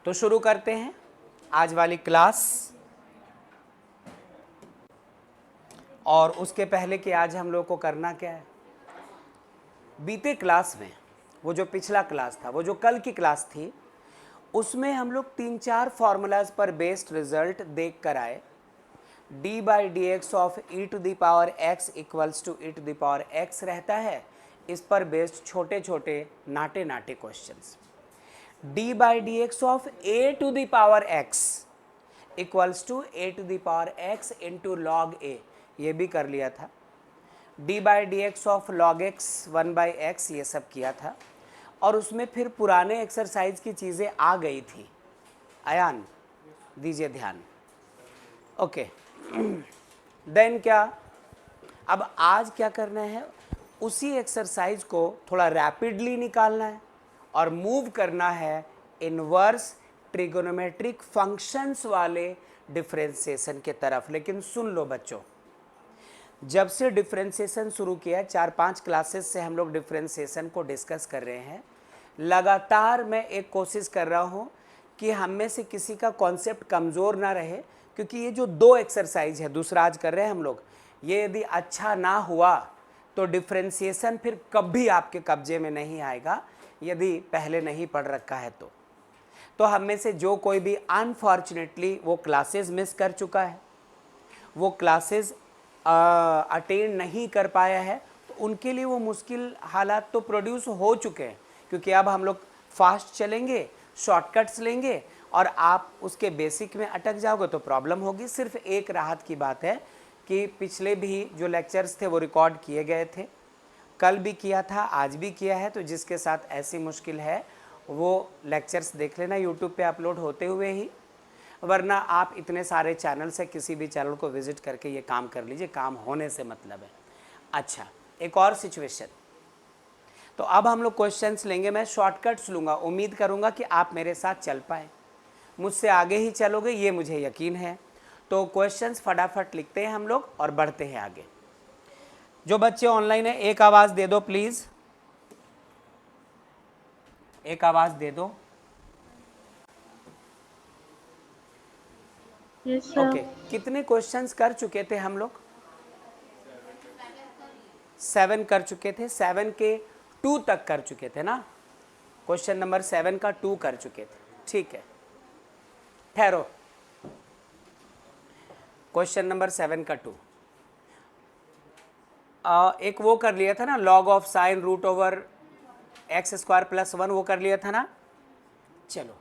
तो शुरू करते हैं आज वाली क्लास। और उसके पहले कि आज हम लोग को करना क्या है, बीते क्लास में वो जो पिछला क्लास था, वो जो कल की क्लास थी, उसमें हम लोग 3-4 फॉर्मूलाज पर बेस्ड रिजल्ट देख कर आए। D by d x of e to the power x equals to e to the power x रहता है। इस पर बेस्ड छोटे छोटे नाटे नाटे questions. D by d x of A to the power x equals to a to the power x into log a, ये भी कर लिया था। D by d x of log x 1/x, ये सब किया था। और उसमें फिर पुराने एक्सरसाइज की चीज़ें आ गई थी। अयान दीजिए ध्यान। ओके देन क्या, अब आज क्या करना है, उसी एक्सरसाइज को थोड़ा रैपिडली निकालना है और मूव करना है इनवर्स ट्रिगोनोमेट्रिक फंक्शंस वाले डिफरेंशिएशन के तरफ। लेकिन सुन लो बच्चों, जब से डिफरेंशिएशन शुरू किया, 4-5 क्लासेस से हम लोग डिफरेंशिएशन को डिस्कस कर रहे हैं। लगातार मैं एक कोशिश कर रहा हूँ कि हम में से किसी का कॉन्सेप्ट कमज़ोर ना रहे, क्योंकि ये जो 2 एक्सरसाइज है, दूसरा आज कर रहे हैं हम लोग, ये यदि अच्छा ना हुआ तो डिफरेंशिएशन फिर कभी आपके कब्जे में नहीं आएगा, यदि पहले नहीं पढ़ रखा है तो हम में से जो कोई भी अनफॉर्चुनेटली वो क्लासेस मिस कर चुका है, वो क्लासेस अटेंड नहीं कर पाया है, तो उनके लिए वो मुश्किल हालात तो प्रोड्यूस हो चुके हैं। क्योंकि अब हम लोग फास्ट चलेंगे, शॉर्टकट्स लेंगे और आप उसके बेसिक में अटक जाओगे तो प्रॉब्लम होगी। सिर्फ एक राहत की बात है कि पिछले भी जो लेक्चर्स थे वो रिकॉर्ड किए गए थे, कल भी किया था, आज भी किया है। तो जिसके साथ ऐसी मुश्किल है वो लेक्चर्स देख लेना, यूट्यूब पे अपलोड होते हुए ही, वरना आप इतने सारे चैनल से किसी भी चैनल को विजिट करके ये काम कर लीजिए, काम होने से मतलब है। अच्छा, एक और सिचुएशन। तो अब हम लोग क्वेश्चंस लेंगे, मैं शॉर्टकट्स लूँगा, उम्मीद करूँगा कि आप मेरे साथ चल पाए, मुझसे आगे ही चलोगे ये मुझे यकीन है। तो क्वेश्चंस फटाफट लिखते हैं हम लोग और बढ़ते हैं आगे। जो बच्चे ऑनलाइन है एक आवाज़ दे दो प्लीज़, एक आवाज़ दे दो। ओके, कितने क्वेश्चंस कर चुके थे हम लोग? 7 कर चुके थे। 7 के 2 तक कर चुके थे ना, क्वेश्चन नंबर 7 का 2 कर चुके थे। ठीक है, ठहरो, क्वेश्चन नंबर 7 का 2 एक वो कर लिया था ना, log of sine root over x² + 1, वो कर लिया था ना। चलो,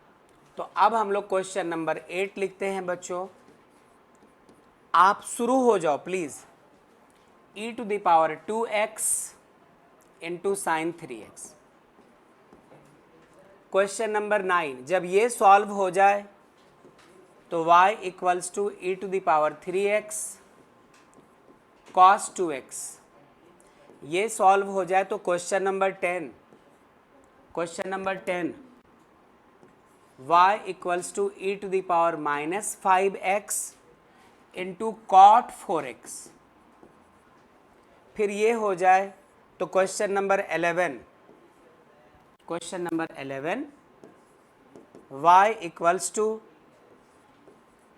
तो अब हम लोग क्वेश्चन नंबर 8 लिखते हैं बच्चों। आप शुरू हो जाओ please. e to the power 2x into sine 3x। Question number 9, जब ये सॉल्व हो जाए तो y equals to e to the power 3x cos 2x। ये सॉल्व हो जाए तो question number 10, y equals to e to the power -5x into cot 4x। फिर ये हो जाए तो question number 11, y equals to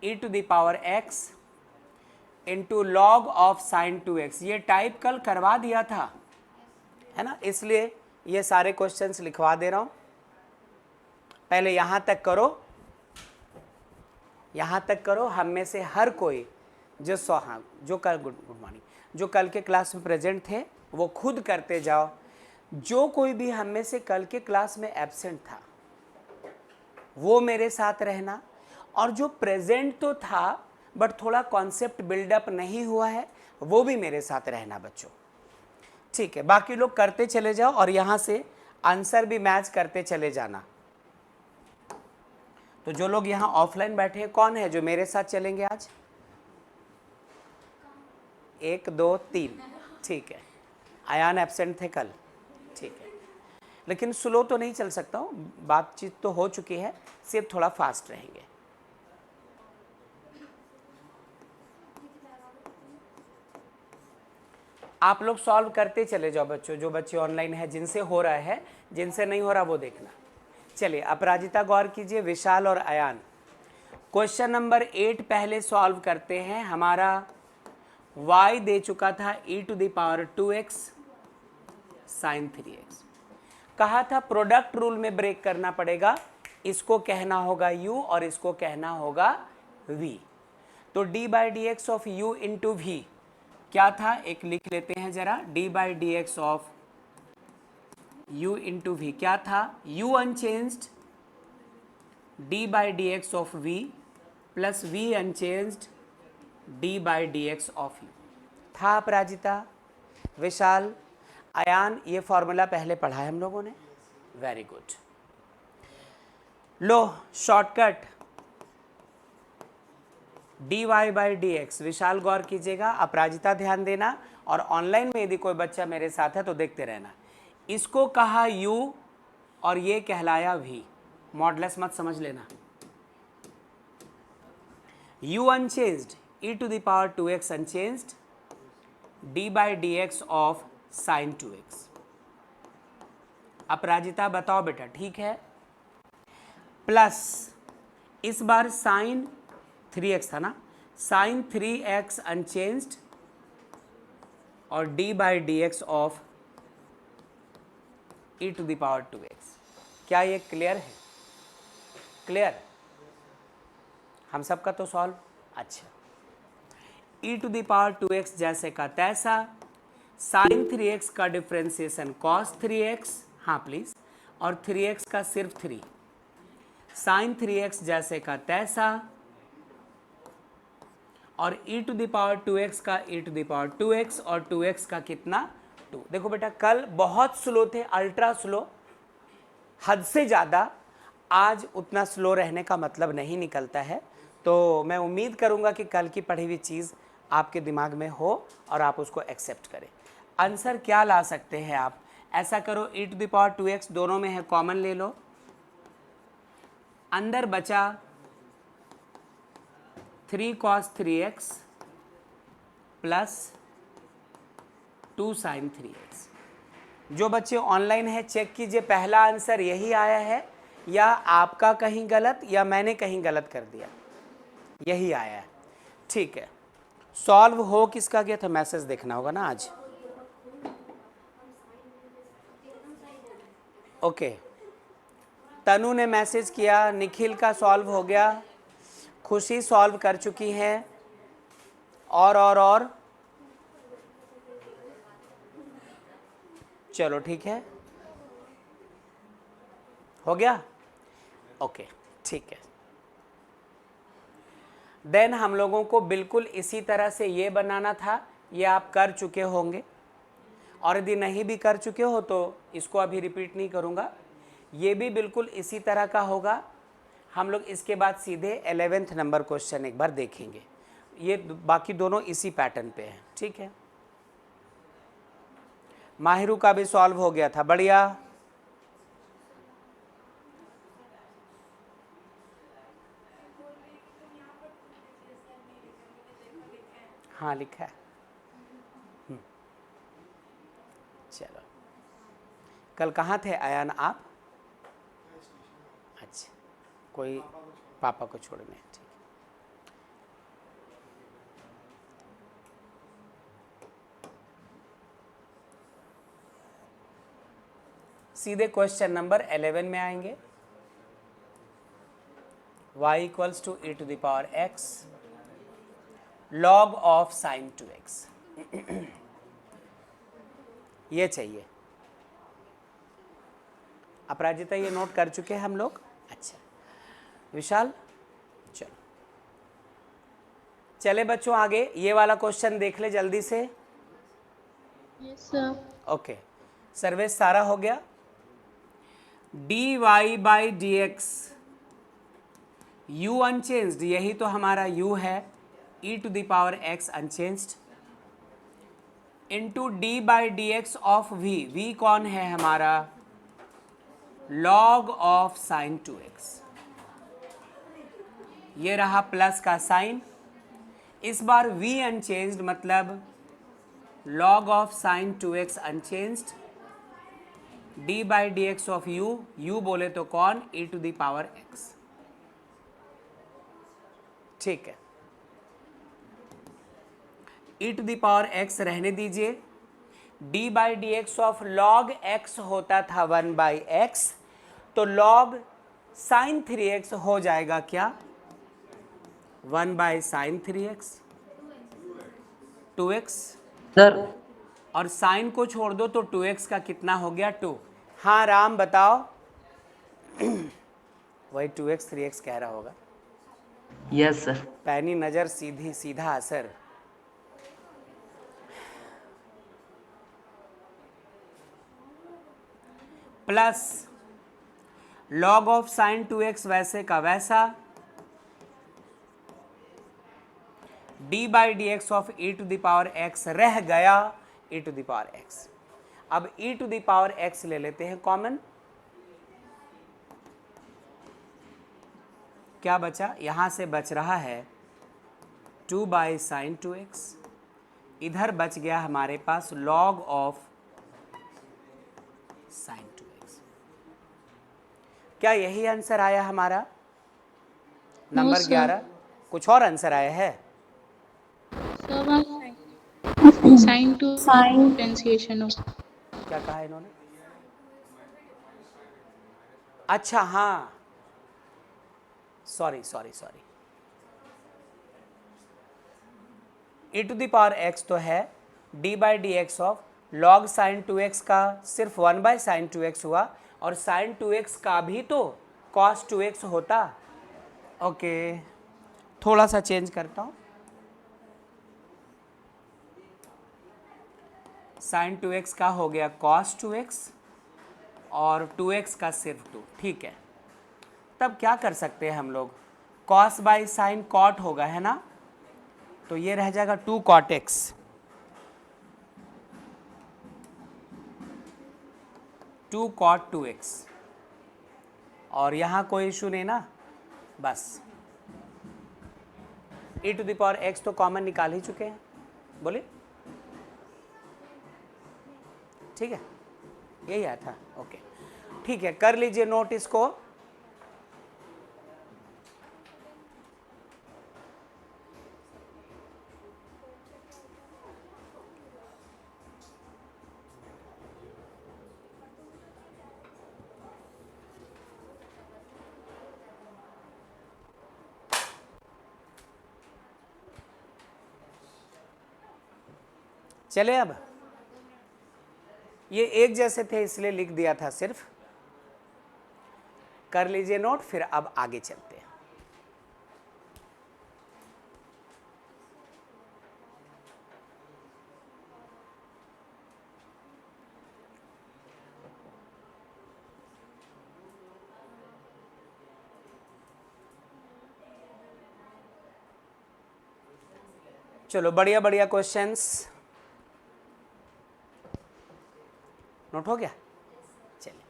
e to the power x into log of sign 2x। ये टाइप कल करवा दिया था, है ना, इसलिए ये सारे क्वेश्चंस लिखवा दे रहा हूँ। पहले यहाँ तक करो, हम में से हर कोई जो कल गुड मॉर्निंग, जो कल के क्लास में प्रेजेंट थे वो खुद करते जाओ। जो कोई भी हम में से कल के क्लास में एब्सेंट था वो मेरे साथ रहना, और जो प्रेजेंट तो था बट थोड़ा कॉन्सेप्ट बिल्डअप नहीं हुआ है वो भी मेरे साथ रहना बच्चों। ठीक है, बाकी लोग करते चले जाओ और यहाँ से आंसर भी मैच करते चले जाना। तो जो लोग यहाँ ऑफलाइन बैठे हैं, कौन है जो मेरे साथ चलेंगे आज? 1 2 3, ठीक है। अयान एब्सेंट थे कल, ठीक है, लेकिन स्लो तो नहीं चल सकता हूँ, बातचीत तो हो चुकी है, सिर्फ थोड़ा फास्ट रहेंगे। आप लोग सॉल्व करते चले जाओ बच्चों, जो बच्चे ऑनलाइन है, जिनसे हो रहा है, जिनसे नहीं हो रहा वो देखना। चलिए अपराजिता गौर कीजिए, विशाल और अयान। क्वेश्चन नंबर 8 पहले सॉल्व करते हैं। हमारा y दे चुका था e⁻²x sin 3x। कहा था प्रोडक्ट रूल में ब्रेक करना पड़ेगा, इसको कहना होगा u और इसको कहना होगा v। तो d/dx of u into v क्या था, एक लिख लेते हैं जरा। d/dx of u into we क्या था, u unchanged d/dx of v plus v unchanged d/dx of u था। अपराजिता, विशाल, अयान, ये फॉर्मूला पहले पढ़ा है हम लोगों ने, वेरी गुड। लो शॉर्टकट dy/dx। विशाल गौर कीजिएगा, अपराजिता ध्यान देना, और ऑनलाइन में यदि कोई बच्चा मेरे साथ है तो देखते रहना। इसको कहा u और ये कहलाया v, मॉडलेस मत समझ लेना। u unchanged e⁻²x unchanged d/dx of sin 2x। अपराजिता बताओ बेटा, ठीक है? प्लस इस बार sin 3x था ना, sin 3x अनचेंज्ड और d/dx ऑफ e⁻²x। क्या ये क्लियर है? क्लियर? हम सबका तो सॉल्व। अच्छा, e⁻²x जैसे का तैसा, sin 3x का डिफ्रेंसिएशन cos 3x, हाँ प्लीज, और 3x का सिर्फ 3, sin 3x जैसे का तैसा, और e⁻²x का e⁻²x और 2x का कितना 2। देखो बेटा कल बहुत स्लो थे, अल्ट्रा स्लो, हद से ज़्यादा। आज उतना स्लो रहने का मतलब नहीं निकलता है। तो मैं उम्मीद करूंगा कि कल की पढ़ी हुई चीज़ आपके दिमाग में हो और आप उसको एक्सेप्ट करें। आंसर क्या ला सकते हैं आप? ऐसा करो, e⁻²x दोनों में है, कॉमन ले लो, अंदर बचा 3 cos 3x plus 2 sin 3x। जो बच्चे ऑनलाइन है चेक कीजिए, पहला आंसर यही आया है या आपका कहीं गलत या मैंने कहीं गलत कर दिया, यही आया है। ठीक है, सॉल्व हो किसका गया था, मैसेज देखना होगा ना आज। ओके, तनु ने मैसेज किया, निखिल का सॉल्व हो गया, खुशी सॉल्व कर चुकी हैं, और चलो ठीक है, हो गया। ओके ठीक है, देन हम लोगों को बिल्कुल इसी तरह से ये बनाना था, ये आप कर चुके होंगे, और यदि नहीं भी कर चुके हो तो इसको अभी रिपीट नहीं करूँगा। ये भी बिल्कुल इसी तरह का होगा। हम लोग इसके बाद सीधे 11th नंबर क्वेश्चन एक बार देखेंगे। ये बाकी दोनों इसी पैटर्न पे हैं, ठीक है। माहिरू का भी सॉल्व हो गया था, बढ़िया। हाँ लिखा है। चलो, कल कहाँ थे अयान आप? अच्छा, कोई पापा को छोड़ने, ठीक है। सीधे क्वेश्चन नंबर 11 में आएंगे। y equals to e⁻x log of sin 2x। ये चाहिए। अपराजिता ये नोट कर चुके हैं हम लोग? अच्छा, विशाल चलो, चले बच्चों आगे, ये वाला क्वेश्चन देख ले जल्दी से। Yes sir. ओके, सर्वेश सारा हो गया। dy/dx u अनचेंज्ड, यही तो हमारा u है, e⁻x unchanged into d/dx of v कौन है हमारा? log of sin 2x। ये रहा प्लस का साइन, इस बार v अनचेंज्ड मतलब log of sin 2x unchanged d by d x of u, u बोले तो कौन, e to the power x। ठीक है, e to the power x रहने दीजिए। d by d x of log x होता था 1 बाई एक्स, तो लॉग साइन 3x हो जाएगा क्या, 1 by sine 3x 2x, sir और साइन को छोड़ दो तो 2x का कितना हो गया 2। हाँ राम बताओ। वही 2x 3x कह रहा होगा। Yes sir. पैनी नजर सीधी सीधा असर। Plus log of sign 2x वैसे का वैसा, d by d x of e to the power x रह गया e to the power x। अब e to the power x ले लेते हैं कॉमन, क्या बचा, यहां से बच रहा है 2 बाई साइन 2x, इधर बच गया हमारे पास लॉग ऑफ साइन 2x। क्या यही आंसर आया हमारा नंबर sir. 11? कुछ और आंसर आया है? साइन टू डिफरेंशिएशन हो। क्या कहा इन्होंने? अच्छा हाँ, sorry sorry sorry, e to the power x तो है, d by d x of log sine 2x का सिर्फ 1 बाई साइन 2x हुआ, और साइन 2x का भी तो cos 2x होता। ओके, थोड़ा सा चेंज करता हूँ, साइन 2x का हो गया cos 2x और 2x का सिर्फ 2। ठीक है, तब क्या कर सकते हैं हम लोग, cos बाई साइन cot होगा है ना, तो ये रह जाएगा 2 cot x, to cot 2x, और यहाँ कोई इशू नहीं ना, बस e to the power x तो कॉमन निकाल ही चुके हैं, बोलिए ठीक है, यही आया था। ओके ठीक है, कर लीजिए नोट इसको। चले, अब ये एक जैसे थे इसलिए लिख दिया था सिर्फ, कर लीजिए नोट, फिर अब आगे चलते हैं। चलो बढ़िया बढ़िया क्वेश्चंस नोट हो गया। चलिए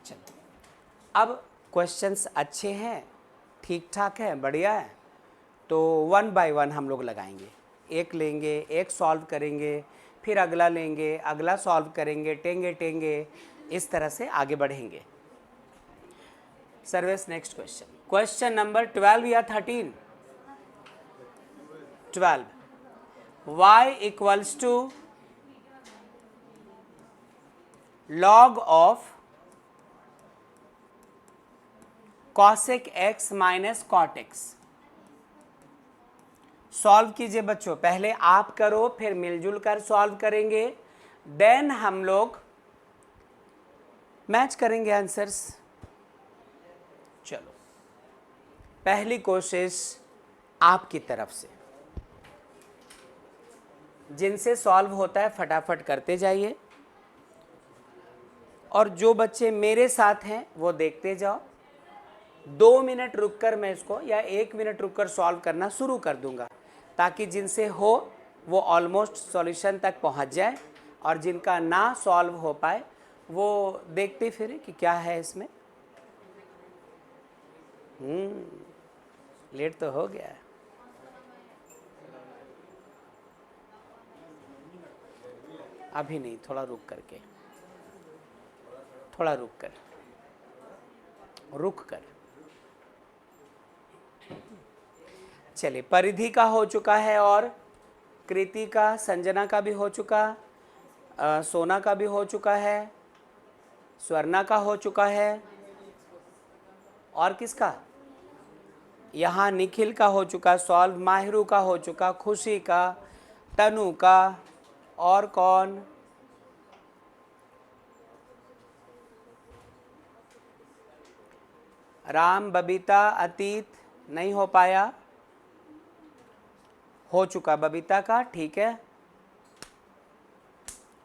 चलो, अब क्वेश्चंस अच्छे हैं, ठीक ठाक है, बढ़िया है, तो 1 बाय 1 हम लोग लगाएंगे, एक लेंगे, एक सॉल्व करेंगे, फिर अगला लेंगे, अगला सॉल्व करेंगे, टेंगे टेंगे, इस तरह से आगे बढ़ेंगे। Service next question, question number 12 या 13? 12, y इक्वल्स टू log of cosec x minus cot x। Solve कीजिए बच्चों, पहले आप करो, फिर मिलजुल कर सॉल्व करेंगे, देन हम लोग मैच करेंगे आंसर्स। चलो, पहली कोशिश आपकी तरफ से, जिनसे सॉल्व होता है फटाफट करते जाइए, और जो बच्चे मेरे साथ हैं वो देखते जाओ। 2 मिनट रुककर मैं इसको, या 1 मिनट रुककर सॉल्व करना शुरू कर दूंगा, ताकि जिनसे हो वो ऑलमोस्ट सॉल्यूशन तक पहुंच जाए, और जिनका ना सॉल्व हो पाए वो देखते फिरे कि क्या है इसमें। लेट तो हो गया है। अभी नहीं, थोड़ा रुक करके। थोड़ा रुक कर। चलिए, परिधि का हो चुका है और कृति का, संजना का भी हो चुका, सोना का भी हो चुका है, स्वर्णा का हो चुका है, और किसका, यहाँ निखिल का हो चुका सॉल्व, माहिरू का हो चुका, खुशी का, तनु का, और कौन, राम, बबीता, अतीत नहीं हो पाया, हो चुका बबीता का, ठीक है,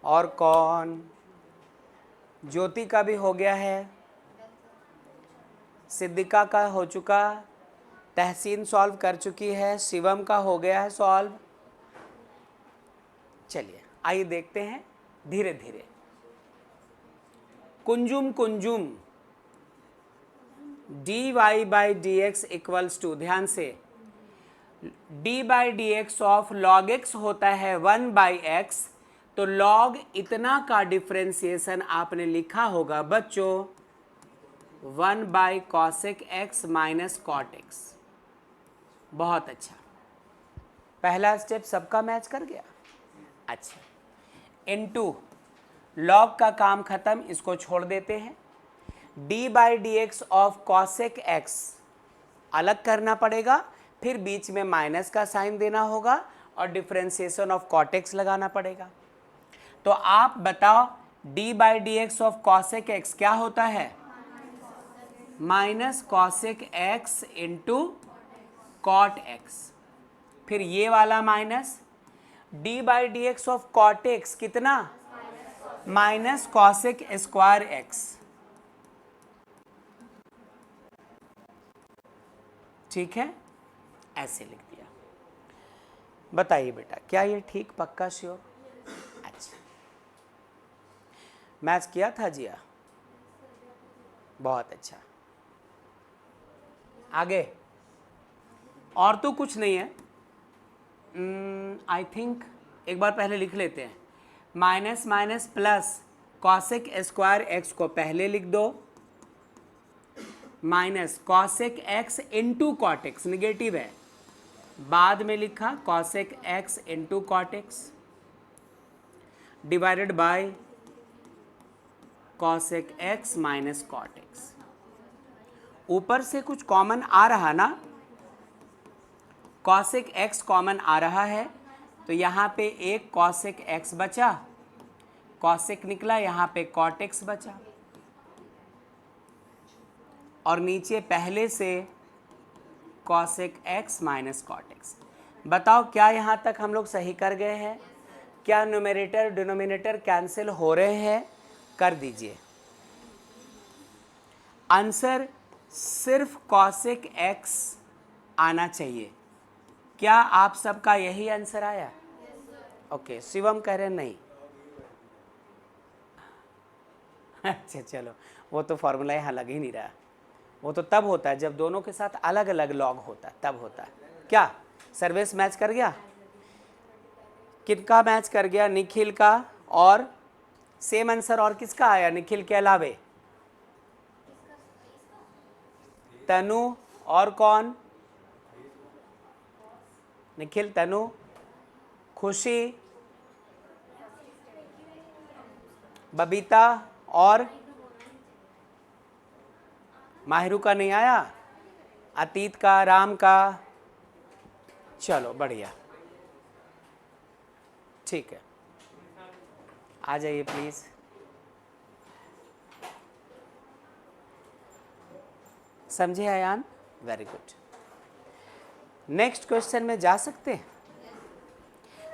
और कौन, ज्योति का भी हो गया है, सिद्धिका का हो चुका, तहसीन सॉल्व कर चुकी है, शिवम का हो गया है सॉल्व। चलिए आइए देखते हैं धीरे धीरे। कुंजुम कुंजुम dy by d x equals to, ध्यान से, d by d x of log x होता है 1 बाई एक्स, तो log इतना का डिफ्रेंसिएशन आपने लिखा होगा बच्चों 1 by cosec x minus cot x. बहुत अच्छा, पहला स्टेप सबका मैच कर गया। अच्छा, इनटू log का काम खत्म, इसको छोड़ देते हैं। d by d x of cosec x अलग करना पड़ेगा, फिर बीच में माइनस का साइन देना होगा और डिफ्रेंसिएशन ऑफ कॉट एक्स लगाना पड़ेगा। तो आप बताओ d by d x of cosec x क्या होता है, minus cosec x into cot x, फिर ये वाला minus d by d x of cot x कितना, माइनस कॉसेक स्क्वायर एक्स, ठीक है, ऐसे लिख दिया। बताइए बेटा, क्या ये ठीक, पक्का, श्योर? अच्छा, मैच किया था जिया, बहुत अच्छा। आगे और तो कुछ नहीं है, आई थिंक एक बार पहले लिख लेते हैं, minus minus plus cosec square x को पहले लिख दो, minus cosec x into cot x, negative है, बाद में लिखा cosec x into cot x divided by cosec x minus cot x. ऊपर से कुछ कॉमन आ रहा ना, कॉसेक एक्स कॉमन आ रहा है, तो यहाँ पे एक कॉसेक एक्स बचा, कॉसेक निकला, यहाँ पे कॉट एक्स बचा, और नीचे पहले से cosec x minus cot x. बताओ क्या यहाँ तक हम लोग सही कर गए हैं? क्या न्यूमरेटर डिनोमिनेटर कैंसिल हो रहे हैं? कर दीजिए। आंसर सिर्फ कॉसेक एक्स आना चाहिए। क्या आप सबका यही आंसर आया? ओके, शिवम कह रहे नहीं। अच्छा चलो, वो तो फॉर्मूला यहाँ लग ही नहीं रहा, वो तो तब होता है जब दोनों के साथ अलग अलग लॉग होता है, तब होता है। क्या सर्विस मैच कर गया? किनका मैच कर गया? निखिल का, और सेम आंसर और किसका आया निखिल के अलावे? तनु, और कौन? निखिल, तनु, खुशी, बबीता, और माहिरू का नहीं आया, अतीत का, राम का। चलो बढ़िया, ठीक है, आ जाइए प्लीज। समझे Ayaan? Very good. Next question में जा सकते हैं?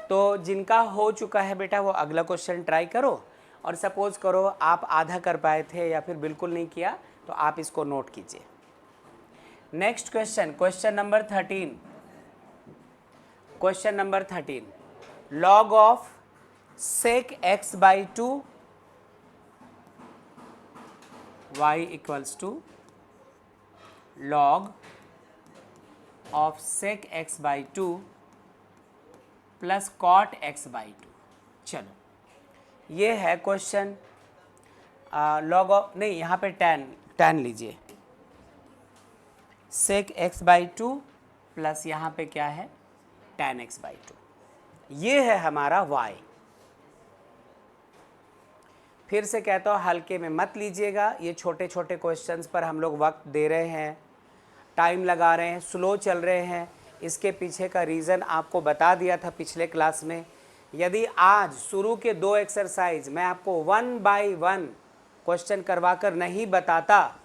तो जिनका हो चुका है बेटा वो अगला क्वेश्चन ट्राई करो, और सपोज करो आप आधा कर पाए थे या फिर बिल्कुल नहीं किया तो आप इसको नोट कीजिए। Next question, question number 13। Question number 13, log of sec x by 2 y equals to log of sec x by 2 plus cot x by 2। चलो ये है क्वेश्चन। लॉग ऑफ नहीं, यहाँ पे tan लीजिए, sec x by two plus यहाँ पे क्या है tan x बाई टू, ये है हमारा y। फिर से कहता हूँ हल्के में मत लीजिएगा, ये छोटे छोटे क्वेश्चंस पर हम लोग वक्त दे रहे हैं, टाइम लगा रहे हैं, स्लो चल रहे हैं। इसके पीछे का रीज़न आपको बता दिया था पिछले क्लास में। यदि आज शुरू के 2 एक्सरसाइज मैं आपको 1 बाय 1 क्वेश्चन करवा कर नहीं बताता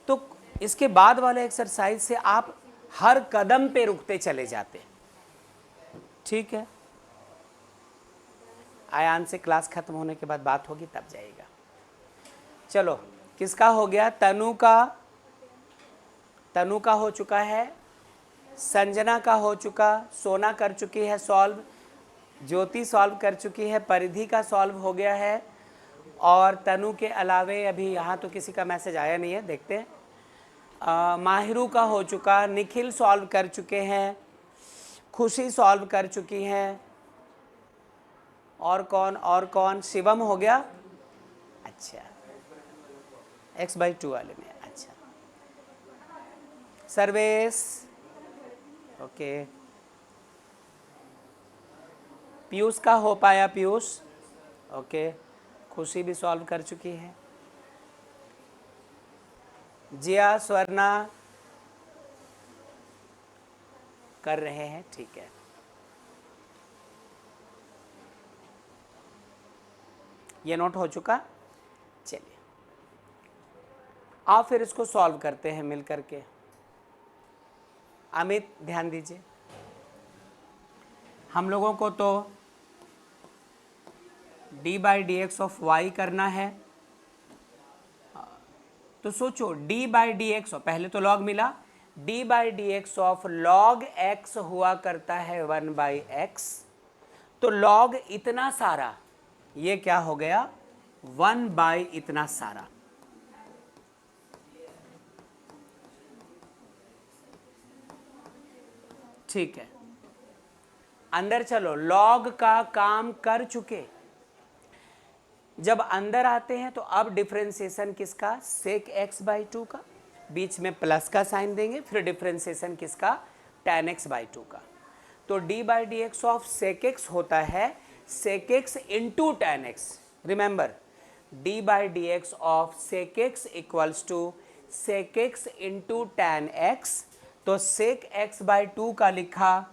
तो इसके बाद वाले एक्सरसाइज से आप हर कदम पे रुकते चले जाते। ठीक है, आयान से क्लास खत्म होने के बाद बात होगी तब जाएगा। चलो, किसका हो गया? तनु का हो चुका है, संजना का हो चुका, सोना कर चुकी है सॉल्व, ज्योति सॉल्व कर चुकी है, परिधि का सॉल्व हो गया है, और तनु के अलावे अभी यहाँ तो किसी का मैसेज आया नहीं है, देखते हैं। माहिरू का हो चुका, निखिल सॉल्व कर चुके हैं, खुशी सॉल्व कर चुकी हैं, और कौन? शिवम हो गया। अच्छा, x/2 वाले में। अच्छा, सर्वेश, ओके। पीयूष का हो पाया, पीयूष, ओके। खुशी भी सॉल्व कर चुकी है। जिया, स्वर्णा कर रहे हैं, ठीक है। ये नोट हो चुका। चलिए आओ फिर इसको सॉल्व करते हैं मिल करके। अमित ध्यान दीजिए, हम लोगों को तो d/dx ऑफ y करना है। तो सोचो d/dx, पहले तो log मिला, d/dx ऑफ log x हुआ करता है 1/x, तो log इतना सारा, ये क्या हो गया 1/ इतना सारा। ठीक है, अंदर चलो, log का काम कर चुके। जब अंदर आते हैं तो अब डिफरेंशिएशन किसका? sec x/2 का, बीच में प्लस का साइन देंगे, फिर डिफरेंशिएशन किसका? tan x/2 का। तो d/dx ऑफ sec x होता है sec x into tan x। Remember, d/dx of sec x equals to sec x into tan x। तो sec x/2 का लिखा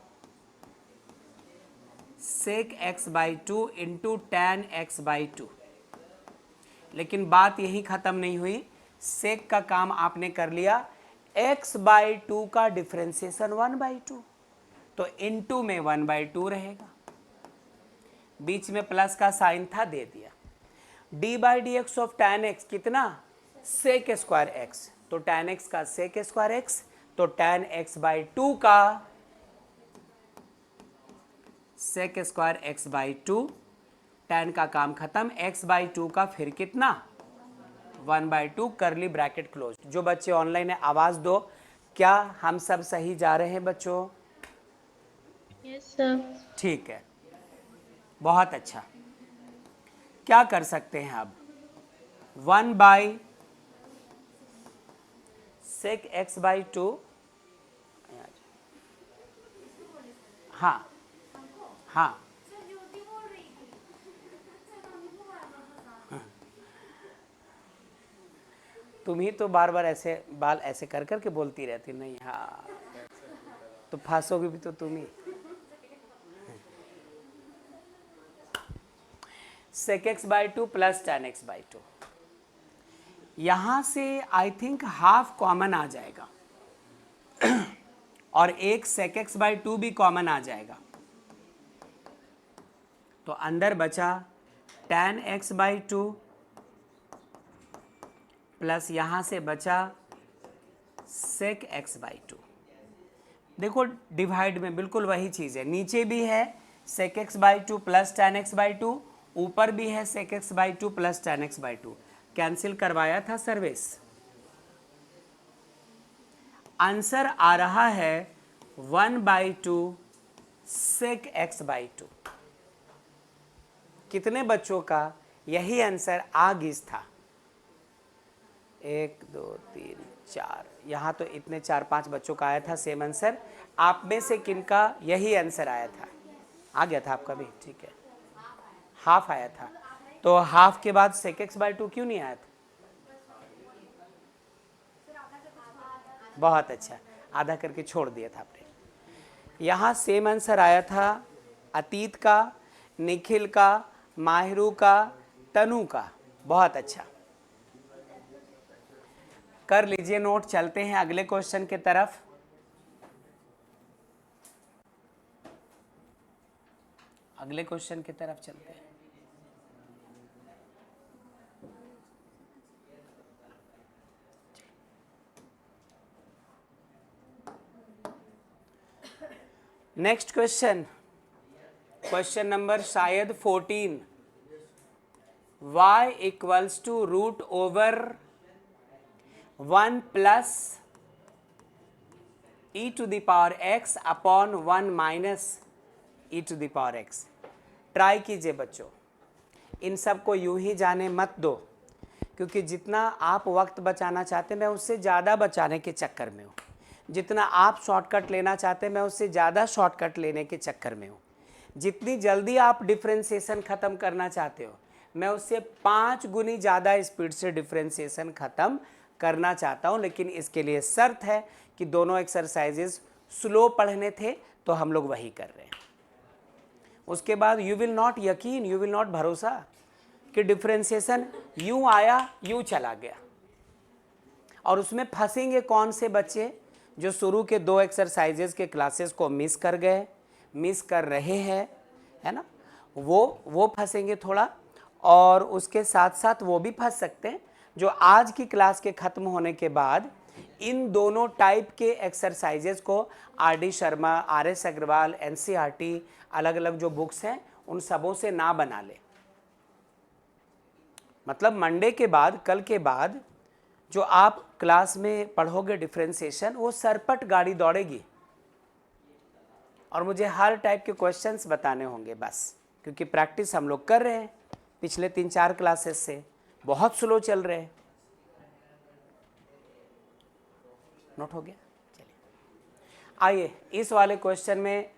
sec x/2 into tan x/2। लेकिन बात यही खत्म नहीं हुई, sec का काम आपने कर लिया, x/2 का डिफरेंशिएशन 1/2, तो इंटू में 1/2 रहेगा, बीच में प्लस का साइन था, दे दिया। d/dx ऑफ tan x कितना? sec स्क्वायर x, तो tan x का sec स्क्वायर x, तो tan x/2 का sec स्क्वायर x/2, tan का काम खत्म, x/2 का फिर कितना? 1/2, करली ब्रैकेट क्लोज। जो बच्चे ऑनलाइन है आवाज दो, क्या हम सब सही जा रहे हैं बच्चों? Yes sir. ठीक है, बहुत अच्छा। क्या कर सकते हैं अब? 1/sec x/2, हाँ हाँ, तुम ही तो बार बार ऐसे बाल ऐसे कर करके बोलती रहती, नहीं हाँ, तो फांसोगे भी तो तुम ही। sec x/2 plus tan x/2, यहां से आई थिंक हाफ कॉमन आ जाएगा और एक sec x/2 भी कॉमन आ जाएगा, तो अंदर बचा tan x/2 प्लस यहां से बचा sec x/2। देखो डिवाइड में बिल्कुल वही चीज है, नीचे भी है sec x/2 plus tan x/2, ऊपर भी है sec x/2 plus tan x/2। Cancel करवाया था सर्विस, आंसर आ रहा है 1/2 sec x/2। कितने बच्चों का यही आंसर आ गिस था? 1 2 3 4, यहाँ तो इतने 4-5 बच्चों का आया था सेम आंसर। आप में से किनका यही आंसर आया था? आ गया था आपका भी, ठीक है, हाफ आया था। तो हाफ के बाद sec(x/2) क्यों नहीं आया था? बहुत अच्छा, आधा करके छोड़ दिया था आपने। यहाँ सेम आंसर आया था अतीत का, निखिल का, माहिरू का, तनु का। बहुत अच्छा, कर लीजिए नोट। चलते हैं अगले क्वेश्चन की तरफ। अगले क्वेश्चन की तरफ चलते हैं। नेक्स्ट क्वेश्चन, क्वेश्चन नंबर शायद 14। y equals to root over 1 plus e to the power x upon 1 minus e to the power x। Try कीजिए बच्चों, इन सब को यूं ही जाने मत दो, क्योंकि जितना आप वक्त बचाना चाहते हैं मैं उससे ज़्यादा बचाने के चक्कर में हूँ। जितना आप शॉर्टकट लेना चाहते हैं मैं उससे ज़्यादा शॉर्टकट लेने के चक्कर में हूँ। जितनी जल्दी आप डिफ्रेंशिएशन ख़त्म करना चाहते हो मैं उससे 5 गुनी ज़्यादा स्पीड से डिफ्रेंशिएशन ख़त्म करना चाहता हूँ। लेकिन इसके लिए शर्त है कि दोनों एक्सरसाइजेज स्लो पढ़ने थे, तो हम लोग वही कर रहे हैं। उसके बाद यू विल नॉट यकीन, यू विल नॉट भरोसा कि डिफ्रेंशिएशन यूँ आया यूँ चला गया। और उसमें फंसेंगे कौन से बच्चे? जो शुरू के 2 एक्सरसाइजेज के क्लासेस को मिस कर गए, मिस कर रहे हैं, है ना, वो फंसेंगे थोड़ा। और उसके साथ साथ वो भी फंस सकते हैं जो आज की क्लास के ख़त्म होने के बाद इन दोनों टाइप के एक्सरसाइजेज को RD Sharma, RS Agarwal, NCERT, अलग अलग जो बुक्स हैं उन सबों से ना बना ले। मतलब मंडे के बाद, कल के बाद जो आप क्लास में पढ़ोगे डिफ्रेंशिएशन, वो सरपट गाड़ी दौड़ेगी और मुझे हर टाइप के क्वेश्चंस बताने होंगे बस, क्योंकि प्रैक्टिस हम लोग कर रहे हैं पिछले 3-4 क्लासेस से, बहुत स्लो चल रहे हैं। नोट हो गया? चलिए आइए इस वाले क्वेश्चन में,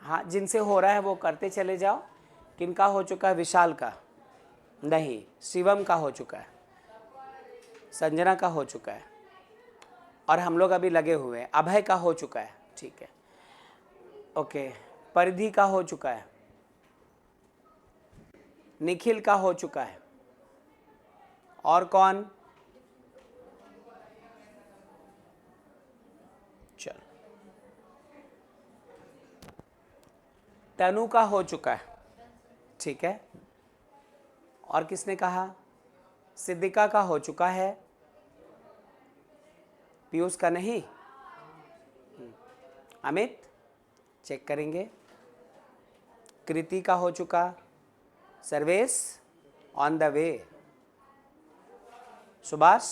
हाँ जिनसे हो रहा है वो करते चले जाओ। किनका हो चुका है? विशाल का नहीं, शिवम का हो चुका है, संजना का हो चुका है, और हम लोग अभी लगे हुए हैं। अभय का हो चुका है, ठीक है, ओके। परिधि का हो चुका है, निखिल का हो चुका है, और कौन? चल, तनु का हो चुका है, ठीक है। और किसने कहा? सिद्धिका का हो चुका है, पीयूष का नहीं, अमित चेक करेंगे। कृति का हो चुका, Sarvesh on the way, Subhash,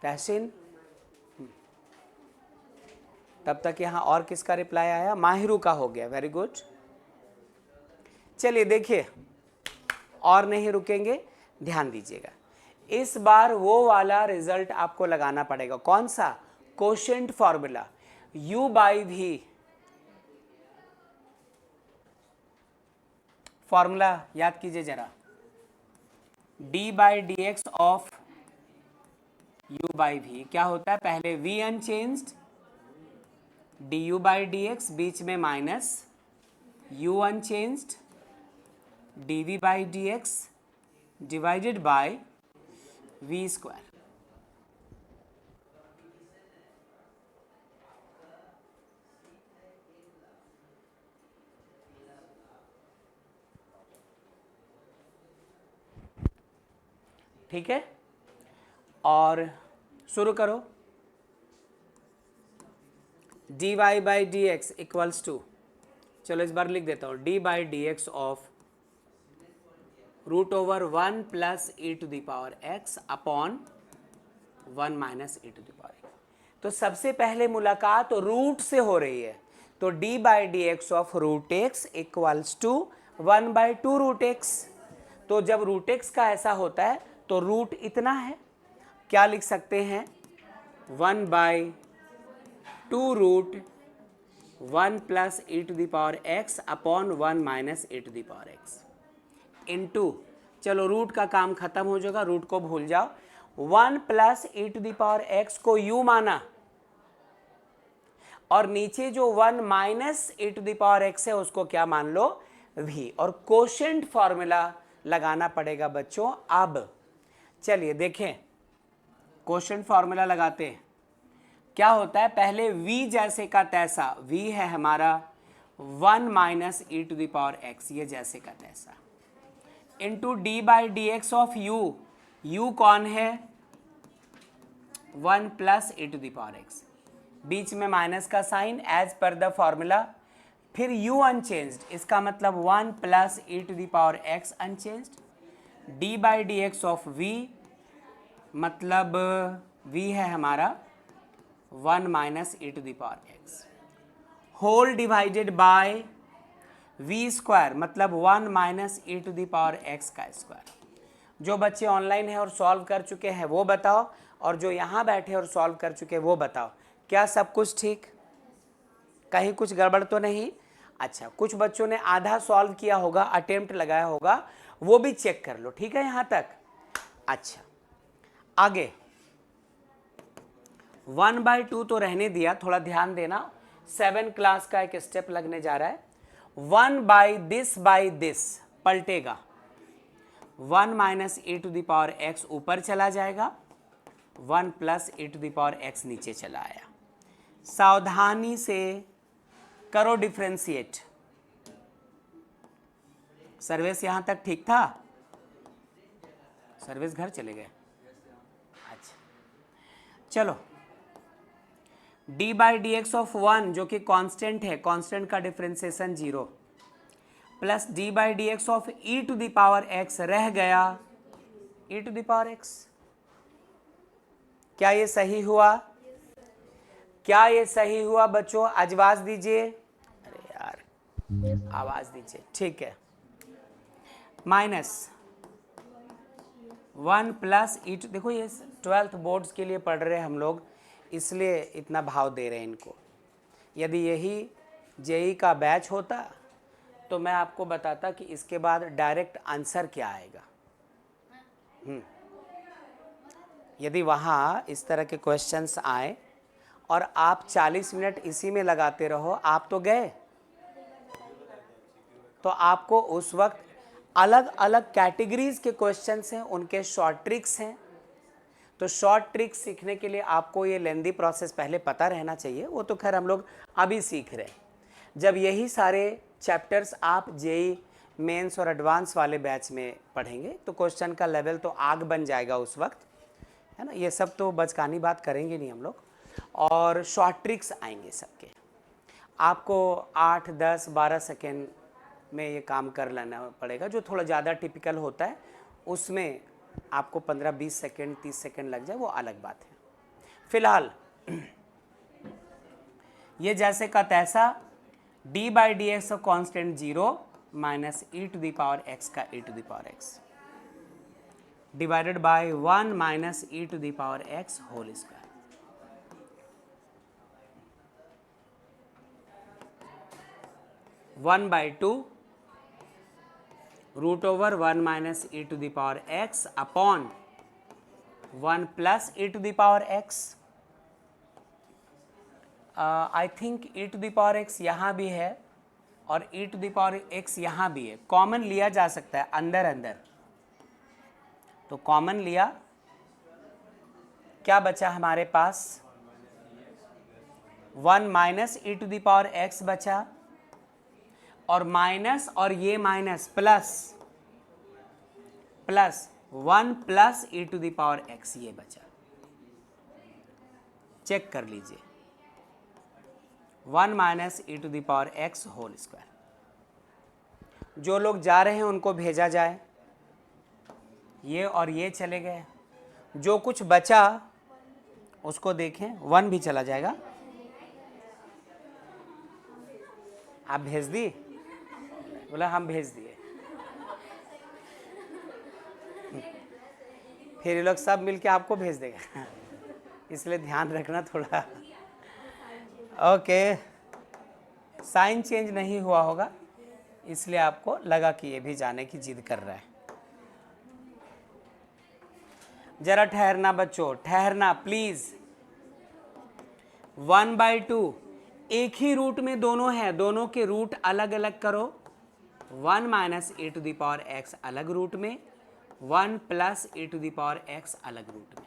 Tahseen, तब तक यहाँ और किसका रिप्लाई आया? माहिरू का हो गया, वेरी गुड। चलिए देखिए, और नहीं रुकेंगे, ध्यान दीजिएगा। इस बार वो वाला रिजल्ट आपको लगाना पड़ेगा। कौन सा? कोशेंट फॉर्मूला, U/V फॉर्मूला याद कीजिए जरा। d/dx ऑफ U/V क्या होता है? पहले V अनचेंज्ड, du/dx, बीच में minus U unchanged, dV/dx divided by V square. ठीक है, और शुरू करो। dy/dx इक्वल्स टू, चलो इस बार लिख देता हूँ, d/dx of root over 1 plus e to the power x upon 1 minus e to the power x। तो सबसे पहले मुलाकात रूट से हो रही है, तो d/dx of root x equals to 1/2 root x। तो जब रूट x का ऐसा होता है तो रूट इतना है, क्या लिख सकते हैं 1/2 root 1 plus e to the power x upon 1 minus e to the power x into, चलो रूट का काम खत्म हो जाएगा, रूट को भूल जाओ, 1 plus e to the power x को u माना और नीचे जो 1 minus e to the power x है उसको क्या मान लो v, और कोशेंट फॉर्मूला लगाना पड़ेगा बच्चों। अब चलिए देखें, कोशेंट फॉर्मूला लगाते हैं, क्या होता है, पहले v जैसे का तैसा, v है हमारा 1 minus e to the power x, ये जैसे का तैसा, into d by d x of u, u कौन है 1 plus e to the power x, बीच में माइनस का sign as per the formula, फिर u अनचेंज्ड, इसका मतलब 1 plus e to the power x unchanged, d by d x of v, मतलब v है हमारा 1 minus e to the power x, whole divided by v square, मतलब 1 minus e to the power x का square. जो बच्चे online हैं और solve कर चुके हैं वो बताओ, और जो यहाँ बैठे और सॉल्व कर चुके हैं वो बताओ, क्या सब कुछ ठीक, कहीं कुछ गड़बड़ तो नहीं? अच्छा, कुछ बच्चों ने आधा सॉल्व किया होगा, अटेम्प्ट लगाया होगा, वो भी चेक कर लो, ठीक है यहाँ तक। अच्छा, आगे 1/2 तो रहने दिया, थोड़ा ध्यान देना, 7 क्लास का एक स्टेप लगने जा रहा है। 1 बाई दिस पलटेगा, 1 minus e to the power x ऊपर चला जाएगा, 1 plus e to the power x नीचे चला आया। सावधानी से करो डिफ्रेंशिएट। सर्विस यहां तक ठीक था? सर्विस घर चले गए? अच्छा, चलो, d by d x of 1 जो कि कांस्टेंट है, कांस्टेंट का differentiation 0, plus d by d x of e to the power x रह गया e to the power x। क्या ये सही हुआ? क्या ये सही हुआ बच्चों? आवाज दीजिए, अरे यार आवाज दीजिए, ठीक है। माइनस 1 प्लस ई टू, देखो ये 12th बोर्ड्स के लिए पढ़ रहे हैं हम लोग, इसलिए इतना भाव दे रहे हैं इनको। यदि यही जेई का बैच होता तो मैं आपको बताता कि इसके बाद डायरेक्ट आंसर क्या आएगा। यदि वहाँ इस तरह के क्वेश्चंस आए और आप 40 मिनट इसी में लगाते रहो, आप तो गए, तो आपको उस वक्त अलग अलग कैटेगरीज के क्वेश्चंस हैं, उनके शॉर्ट ट्रिक्स हैं। तो शॉर्ट ट्रिक्स सीखने के लिए आपको ये लेंदी प्रोसेस पहले पता रहना चाहिए, वो तो खैर हम लोग अभी सीख रहे हैं। जब यही सारे चैप्टर्स आप जेई मेंस और एडवांस वाले बैच में पढ़ेंगे तो क्वेश्चन का लेवल तो आग बन जाएगा उस वक्त, है ना। ये सब तो बचकानी बात करेंगे नहीं हम लोग, और शॉर्ट ट्रिक्स आएंगे सबके। आपको 8, 10, 12 सेकेंड में ये काम कर लेना पड़ेगा। जो थोड़ा ज़्यादा टिपिकल होता है उसमें आपको 15, 20 सेकेंड, 30 सेकेंड लग जाए, वो अलग बात है। फिलहाल ये जैसे का तैसा d by d x of constant 0 minus e to the power x का e to the power x divided by 1 minus e to the power x whole square. One by two root over 1 minus e to the power x upon 1 plus e to the power x। I think e to the power x यहाँ भी है और e to the power x यहाँ भी है। Common लिया जा सकता है अंदर अंदर, तो कॉमन लिया, क्या बचा हमारे पास 1 minus e to the power x बचा, और माइनस और ये minus plus 1 plus e to the power x ये बचा। चेक कर लीजिए, 1 minus e to the power x whole square. जो लोग जा रहे हैं उनको भेजा जाए, ये और ये चले गए, जो कुछ बचा उसको देखें, 1 भी चला जाएगा। आप भेज दी? बोला हम भेज दिए। फिर ये लोग सब मिलके आपको भेज देगा इसलिए ध्यान रखना थोड़ा। ओके, साइन चेंज नहीं हुआ होगा इसलिए आपको लगा कि ये भी जाने की जिद कर रहा है। जरा ठहरना बच्चों, ठहरना प्लीज। 1/2 एक ही रूट में दोनों है, दोनों के रूट अलग अलग करो। 1 minus A to the power x अलग रूट में, 1 plus e to the power x अलग रूट में।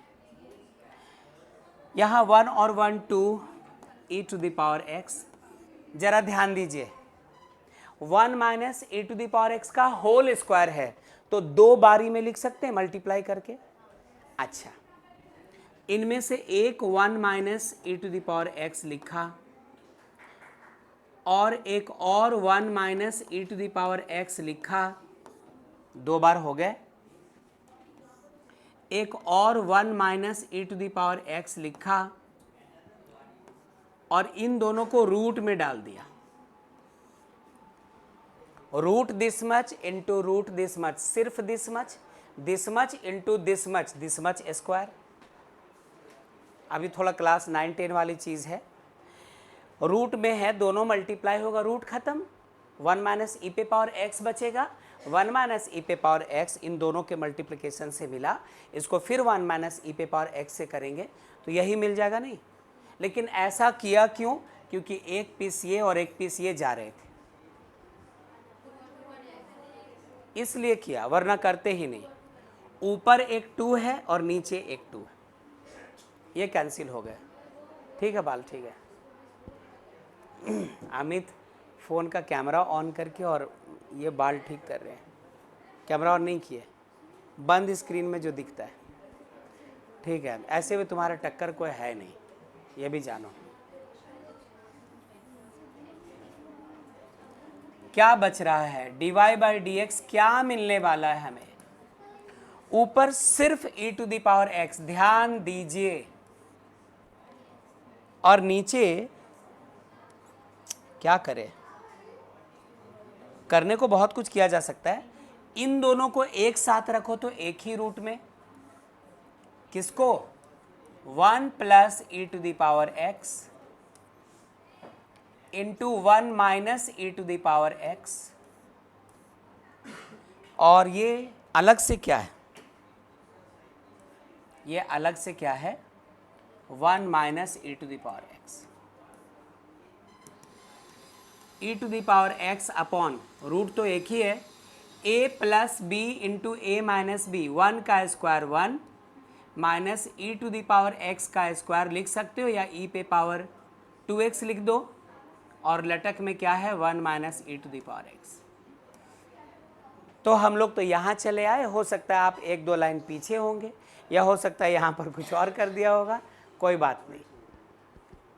यहां 1 और 1 2 e to the power x. जरा ध्यान दीजिए, 1 minus A to the power x का होल स्क्वायर है तो दो बारी में लिख सकते हैं मल्टीप्लाई करके। अच्छा, इनमें से एक 1 minus A to the power x लिखा और एक और 1 minus A to the power x लिखा, दो बार हो गए। एक और 1 minus A to the power x लिखा और इन दोनों को रूट में डाल दिया। Root this much into root this much, सिर्फ this much into this much square. अभी थोड़ा क्लास 9 10 वाली चीज है। रूट में है, दोनों मल्टीप्लाई होगा, रूट खत्म। 1 माइनस ई पे पावर एक्स बचेगा, 1 माइनस ई पे पावर एक्स इन दोनों के मल्टीप्लिकेशन से मिला। इसको फिर 1 माइनस ई पे पावर एक्स से करेंगे तो यही मिल जाएगा नहीं। लेकिन ऐसा किया क्यों? क्योंकि एक पीस ये और एक पीस ये जा रहे थे, इसलिए किया, वरना करते ही नहीं। ऊपर एक 2 है और नीचे एक 2 है, ये कैंसिल हो गया। ठीक है बाल, ठीक है। अमित फ़ोन का कैमरा ऑन करके और ये बाल ठीक कर रहे हैं। कैमरा ऑन नहीं किए, बंद स्क्रीन में जो दिखता है। ठीक है, ऐसे में तुम्हारा टक्कर कोई है नहीं, ये भी जानो। क्या बच रहा है? dy/dx क्या मिलने वाला है हमें? ऊपर सिर्फ e to the power x, ध्यान दीजिए, और नीचे क्या करें? करने को बहुत कुछ किया जा सकता है। इन दोनों को एक साथ रखो तो एक ही रूट में। किसको? 1 plus e to the power x into 1 minus e to the power x. और ये अलग से क्या है? ये अलग से क्या है? 1 minus e to the power x. E to the power x upon root तो एक ही है, a plus b into a minus b. 1 का square 1 minus e to the power x का स्क्वायर लिख सकते हो, या e पे पावर 2x लिख दो। और लटक में क्या है? 1 minus e to the power x. तो हम लोग तो यहाँ चले आए, हो सकता है आप एक दो लाइन पीछे होंगे, या हो सकता है यहाँ पर कुछ और कर दिया होगा, कोई बात नहीं।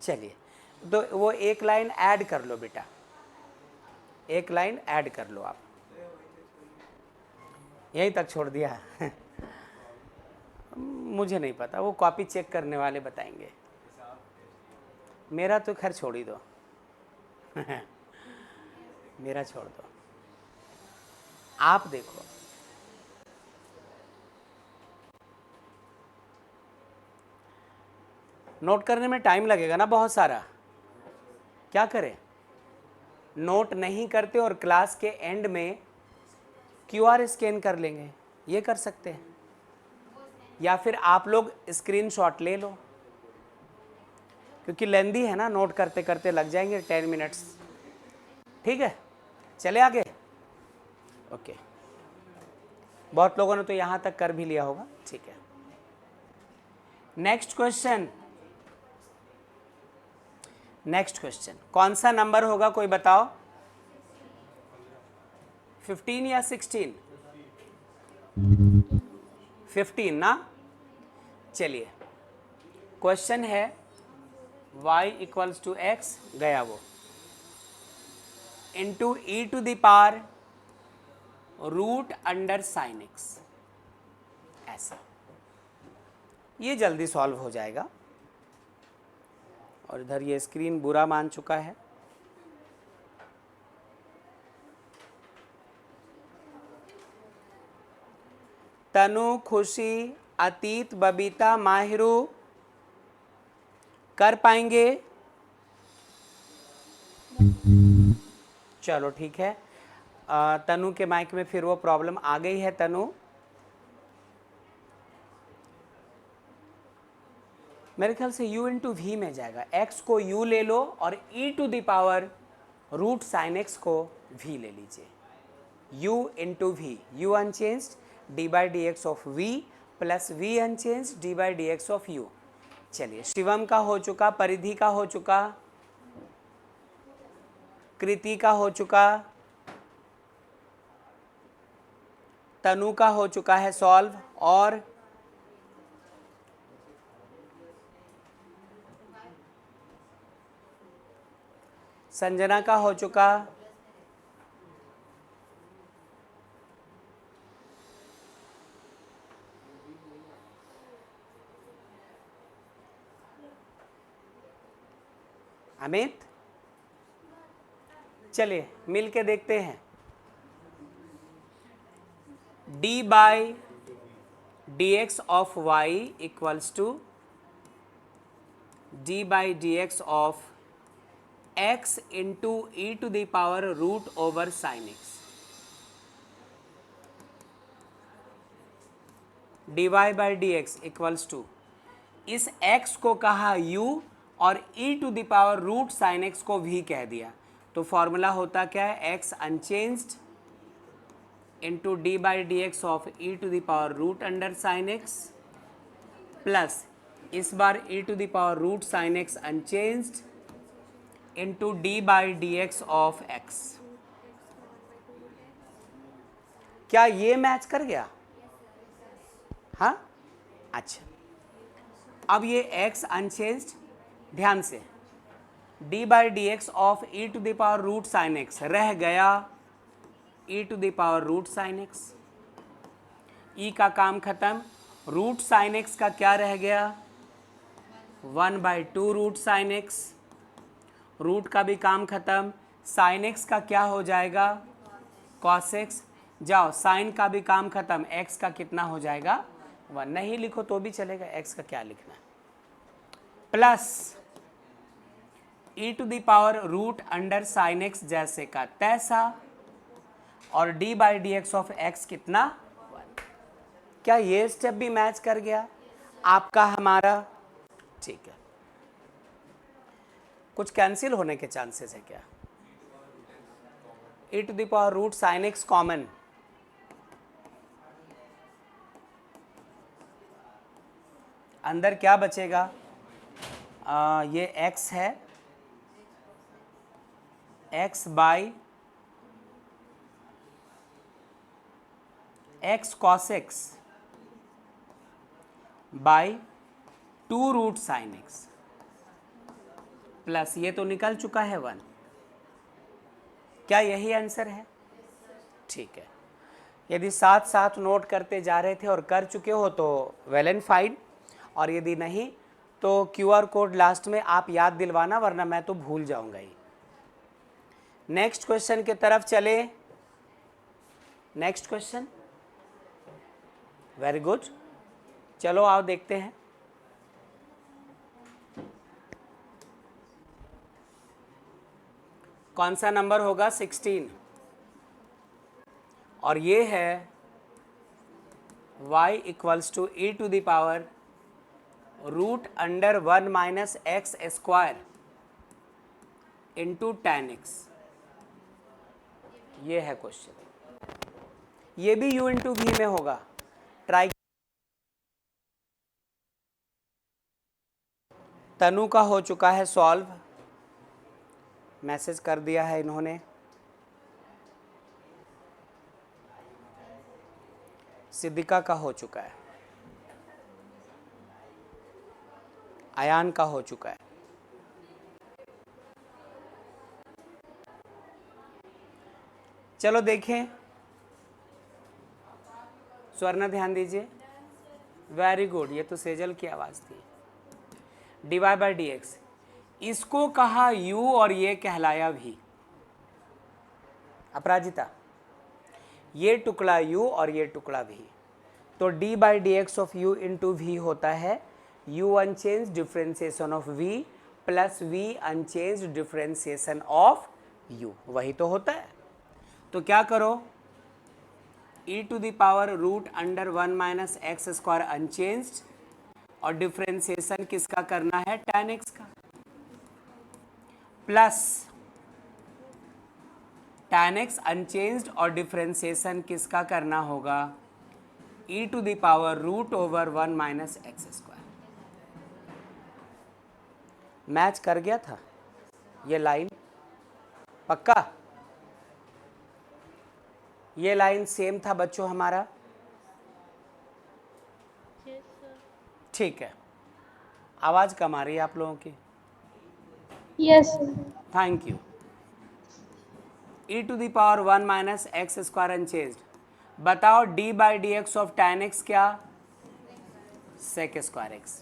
चलिए, तो वो एक लाइन ऐड कर लो बेटा, एक लाइन ऐड कर लो आप। यहीं तक छोड़ दिया मुझे नहीं पता, वो कॉपी चेक करने वाले बताएंगे। मेरा तो खैर छोड़ ही दो मेरा छोड़ दो, आप देखो। नोट करने में टाइम लगेगा ना बहुत सारा, क्या करें? नोट नहीं करते और क्लास के एंड में QR स्कैन कर लेंगे, ये कर सकते हैं। या फिर आप लोग स्क्रीनशॉट ले लो, क्योंकि लेंदी है ना, नोट करते करते लग जाएंगे 10 मिनट्स। ठीक है, चले आगे। ओके, बहुत लोगों ने तो यहाँ तक कर भी लिया होगा। ठीक है, नेक्स्ट क्वेश्चन। नेक्स्ट क्वेश्चन कौन सा नंबर होगा, कोई बताओ? 15 या 16? 15 ना। चलिए, क्वेश्चन है y इक्वल्स टू एक्स, गया वो, into e to the power root under sine x, ऐसा। ये जल्दी सॉल्व हो जाएगा। और इधर ये स्क्रीन बुरा मान चुका है। तनु, खुशी, अतीत, बबीता, माहिरू कर पाएंगे? चलो ठीक है। तनु के माइक में फिर वो प्रॉब्लम आ गई है। तनु, मेरे ख्याल से u इंटू वी में जाएगा। x को u ले लो और e to the power root sine x को v ले लीजिए। u into v, u unchanged, d by d x of v plus v unchanged, d by d x of u। चलिए, शिवम का हो चुका, परिधि का हो चुका, कृति का हो चुका, तनु का हो चुका है सॉल्व, और संजना का हो चुका। अमित, चलिए मिल के देखते हैं। d by d x of y equals to d by d x of x into e to the power root over sine x. D y by d x equals to, इस x को कहा u और e to the power root sine x को v कह दिया। तो formula होता क्या है? x unchanged into d by d x of e to the power root under sine x plus इस बार e to the power root sine x unchanged into d by d x of x। क्या ये match कर गया? हाँ, अच्छा। अब ये x अनचेंज्ड, ध्यान से, d by d x of e to the power root sine x रह गया e to the power root sine x. e का काम खत्म, रूट साइन एक्स का क्या रह गया? 1/2 रूट साइन एक्स। रूट का भी काम खत्म, साइन एक्स का क्या हो जाएगा? Cos x. जाओ, साइन का भी काम खत्म, x का कितना हो जाएगा? 1। नहीं लिखो तो भी चलेगा, x का क्या लिखना है, plus e to the power root under sine x जैसे का तैसा, और d by d x of x कितना? 1। क्या ये स्टेप भी मैच कर गया आपका हमारा? ठीक है। कुछ कैंसिल होने के चांसेस है क्या? e to the power root sine x common, अंदर क्या बचेगा? ये x है, x by x cos x by 2 root sine x plus ये तो निकल चुका है 1। क्या यही आंसर है? ठीक है। यदि साथ साथ नोट करते जा रहे थे और कर चुके हो तो वेल एंड फाइन, और यदि नहीं तो QR कोड लास्ट में आप याद दिलवाना, वरना मैं तो भूल जाऊंगा ही। नेक्स्ट क्वेश्चन की तरफ चले। Next question, very good. चलो आओ देखते हैं। कौन सा नंबर होगा? 16। और ये है y equals to e to the power root under 1 minus x square into tan x. ये है क्वेश्चन। ये भी u इंटू वी में होगा। ट्राई। तनु का हो चुका है सॉल्व, मैसेज कर दिया है इन्होंने। सिद्धिका का हो चुका है, अयान का हो चुका है। चलो देखें। स्वर्णा ध्यान दीजिए, वेरी गुड, ये तो सेजल की आवाज थी। dy बाई डी एक्स, इसको कहा u और ये कहलाया भी। अपराजिता, ये टुकड़ा u और ये टुकड़ा भी। तो d by d x of u into v होता है u unchange differentiation of v plus v unchange differentiation of u, वही तो होता है। तो क्या करो, e to the power root under 1 minus x square unchanged, और डिफ्रेंसिएशन किसका करना है, tan x का, प्लस tan x अनचेंज्ड और डिफ्रेंसिएशन किसका करना होगा, e to the power root over 1 minus x square. Match कर गया था ये लाइन, पक्का? ये लाइन सेम था बच्चों हमारा, Yes, sir. ठीक है। आवाज कम आ रही है आप लोगों की, Yes, sir. Thank you. e to the power 1 minus x square unchanged, बताओ d by d x of tan x क्या, sec स्क्वायर एक्स।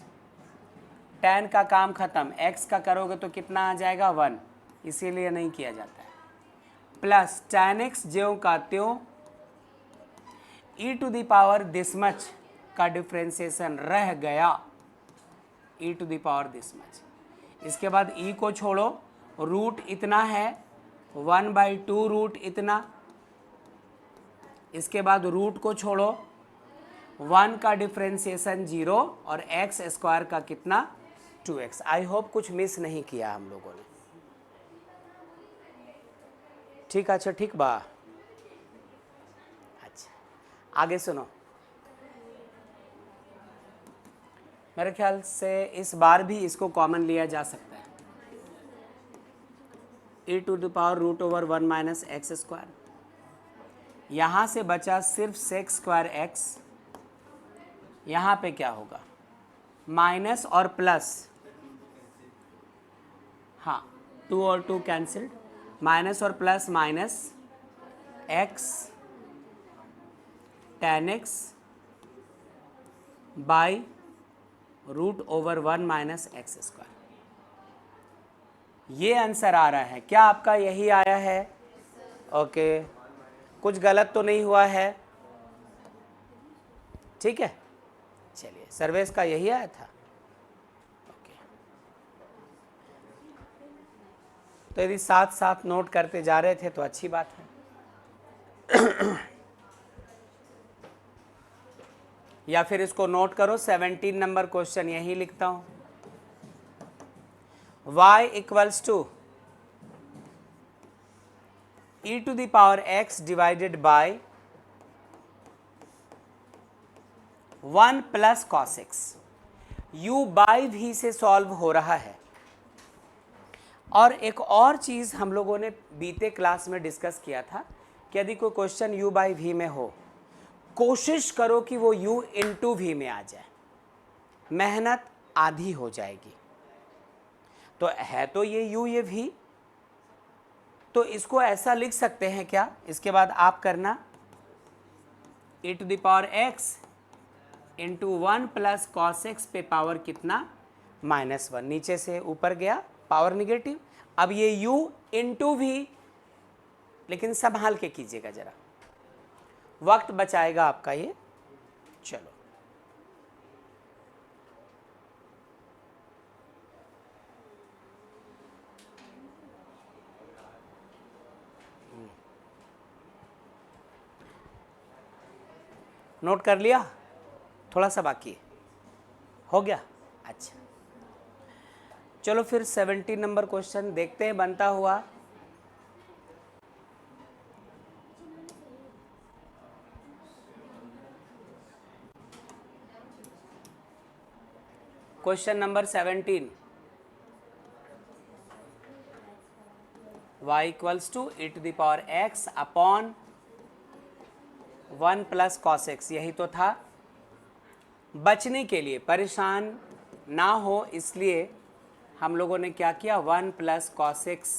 tan का काम खत्म, x का करोगे तो कितना आ जाएगा 1, इसीलिए नहीं किया जाता है, प्लस tan x ज्यों का त्यों, e to the power this much का डिफ्रेंसिएशन रह गया, e to the power this much. इसके बाद e को छोड़ो, रूट इतना है 1/2 रूट इतना, इसके बाद रूट को छोड़ो, 1 का डिफ्रेंसिएशन 0 और एक्स स्क्वायर का कितना 2x। आई होप कुछ मिस नहीं किया हम लोगों ने, ठीक। अच्छा ठीक बा, अच्छा आगे सुनो। मेरे ख्याल से इस बार भी इसको कॉमन लिया जा सकता है, e to the power root over 1 minus x square, यहाँ से बचा सिर्फ सेक स्क्वायर एक्स, यहाँ पे क्या होगा, माइनस और प्लस, हाँ 2 और 2 कैंसिल्ड, माइनस और plus minus x tan x by root over 1 minus x square. ये आंसर आ रहा है क्या आपका, यही आया है? ओके, कुछ गलत तो नहीं हुआ है, ठीक है। चलिए, सर्वेश का यही आया था, ओके। तो यदि साथ साथ नोट करते जा रहे थे तो अच्छी बात है। या फिर इसको नोट करो, 17 नंबर क्वेश्चन यही लिखता हूं, y equals to e to the power x divided by 1 plus cos x. u by v से सॉल्व हो रहा है। और एक और चीज़ हम लोगों ने बीते क्लास में डिस्कस किया था कि यदि कोई क्वेश्चन u बाई v में हो, कोशिश करो कि वो u इंटू v में आ जाए, मेहनत आधी हो जाएगी। तो है तो ये u ये v, तो इसको ऐसा लिख सकते हैं क्या, इसके बाद आप करना e to the power x into 1 plus cos x पे पावर कितना, -1, नीचे से ऊपर गया पावर निगेटिव। अब ये u इंटू v, लेकिन संभाल के कीजिएगा जरा, वक्त बचाएगा आपका ये। चलो नोट कर लिया, थोड़ा सा बाकी है, हो गया, अच्छा। चलो फिर 17 नंबर क्वेश्चन देखते हैं बनता हुआ। Question number 17, y equals to e to the power x upon 1 plus cos x, यही तो था। बचने के लिए, परेशान ना हो इसलिए हम लोगों ने क्या किया, 1 plus cos x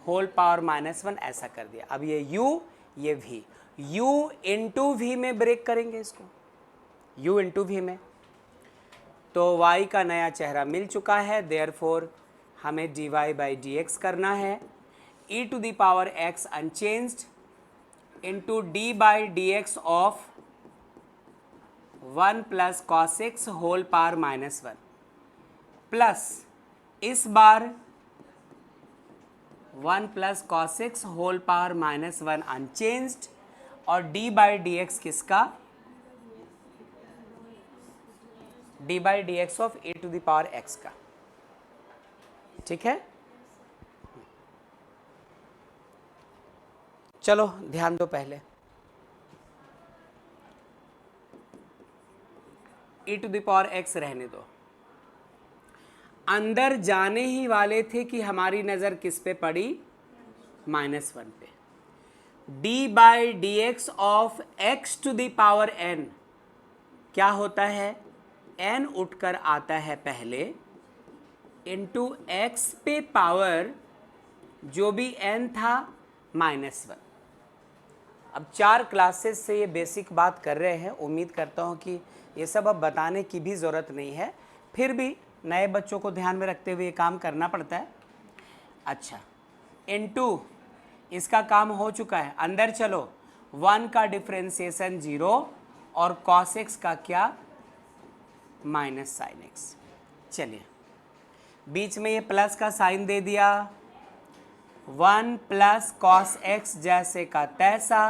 whole power -1 ऐसा कर दिया। अब ये u ये v, u इंटू v में ब्रेक करेंगे इसको, u इंटू v में, तो y का नया चेहरा मिल चुका है, देयरफॉर हमें dy बाई dx करना है, e to the power x unchanged into d by d x of 1 plus cos x whole power -1 plus इस बार 1 plus cos x whole power -1 unchanged और डी बाई डी एक्स किसका, d by d x of A to the power x का। ठीक है, चलो ध्यान दो, पहले e to the power x रहने दो। अंदर जाने ही वाले थे कि हमारी नज़र किस पे पड़ी, -1 पे। d by d x of x to the power n क्या होता है, n उठकर आता है पहले इंटू एक्स पे पावर जो भी n था -1। अब 4 क्लासेस से ये बेसिक बात कर रहे हैं, उम्मीद करता हूँ कि ये सब अब बताने की भी ज़रूरत नहीं है, फिर भी नए बच्चों को ध्यान में रखते हुए ये काम करना पड़ता है। अच्छा, इनटू इसका काम हो चुका है, अंदर चलो 1 का डिफ्रेंसिएशन 0 और cos x का क्या, माइनस साइन एक्स। चलिए बीच में ये प्लस का साइन दे दिया, 1 प्लस कॉस एक्स जैसे का तैसा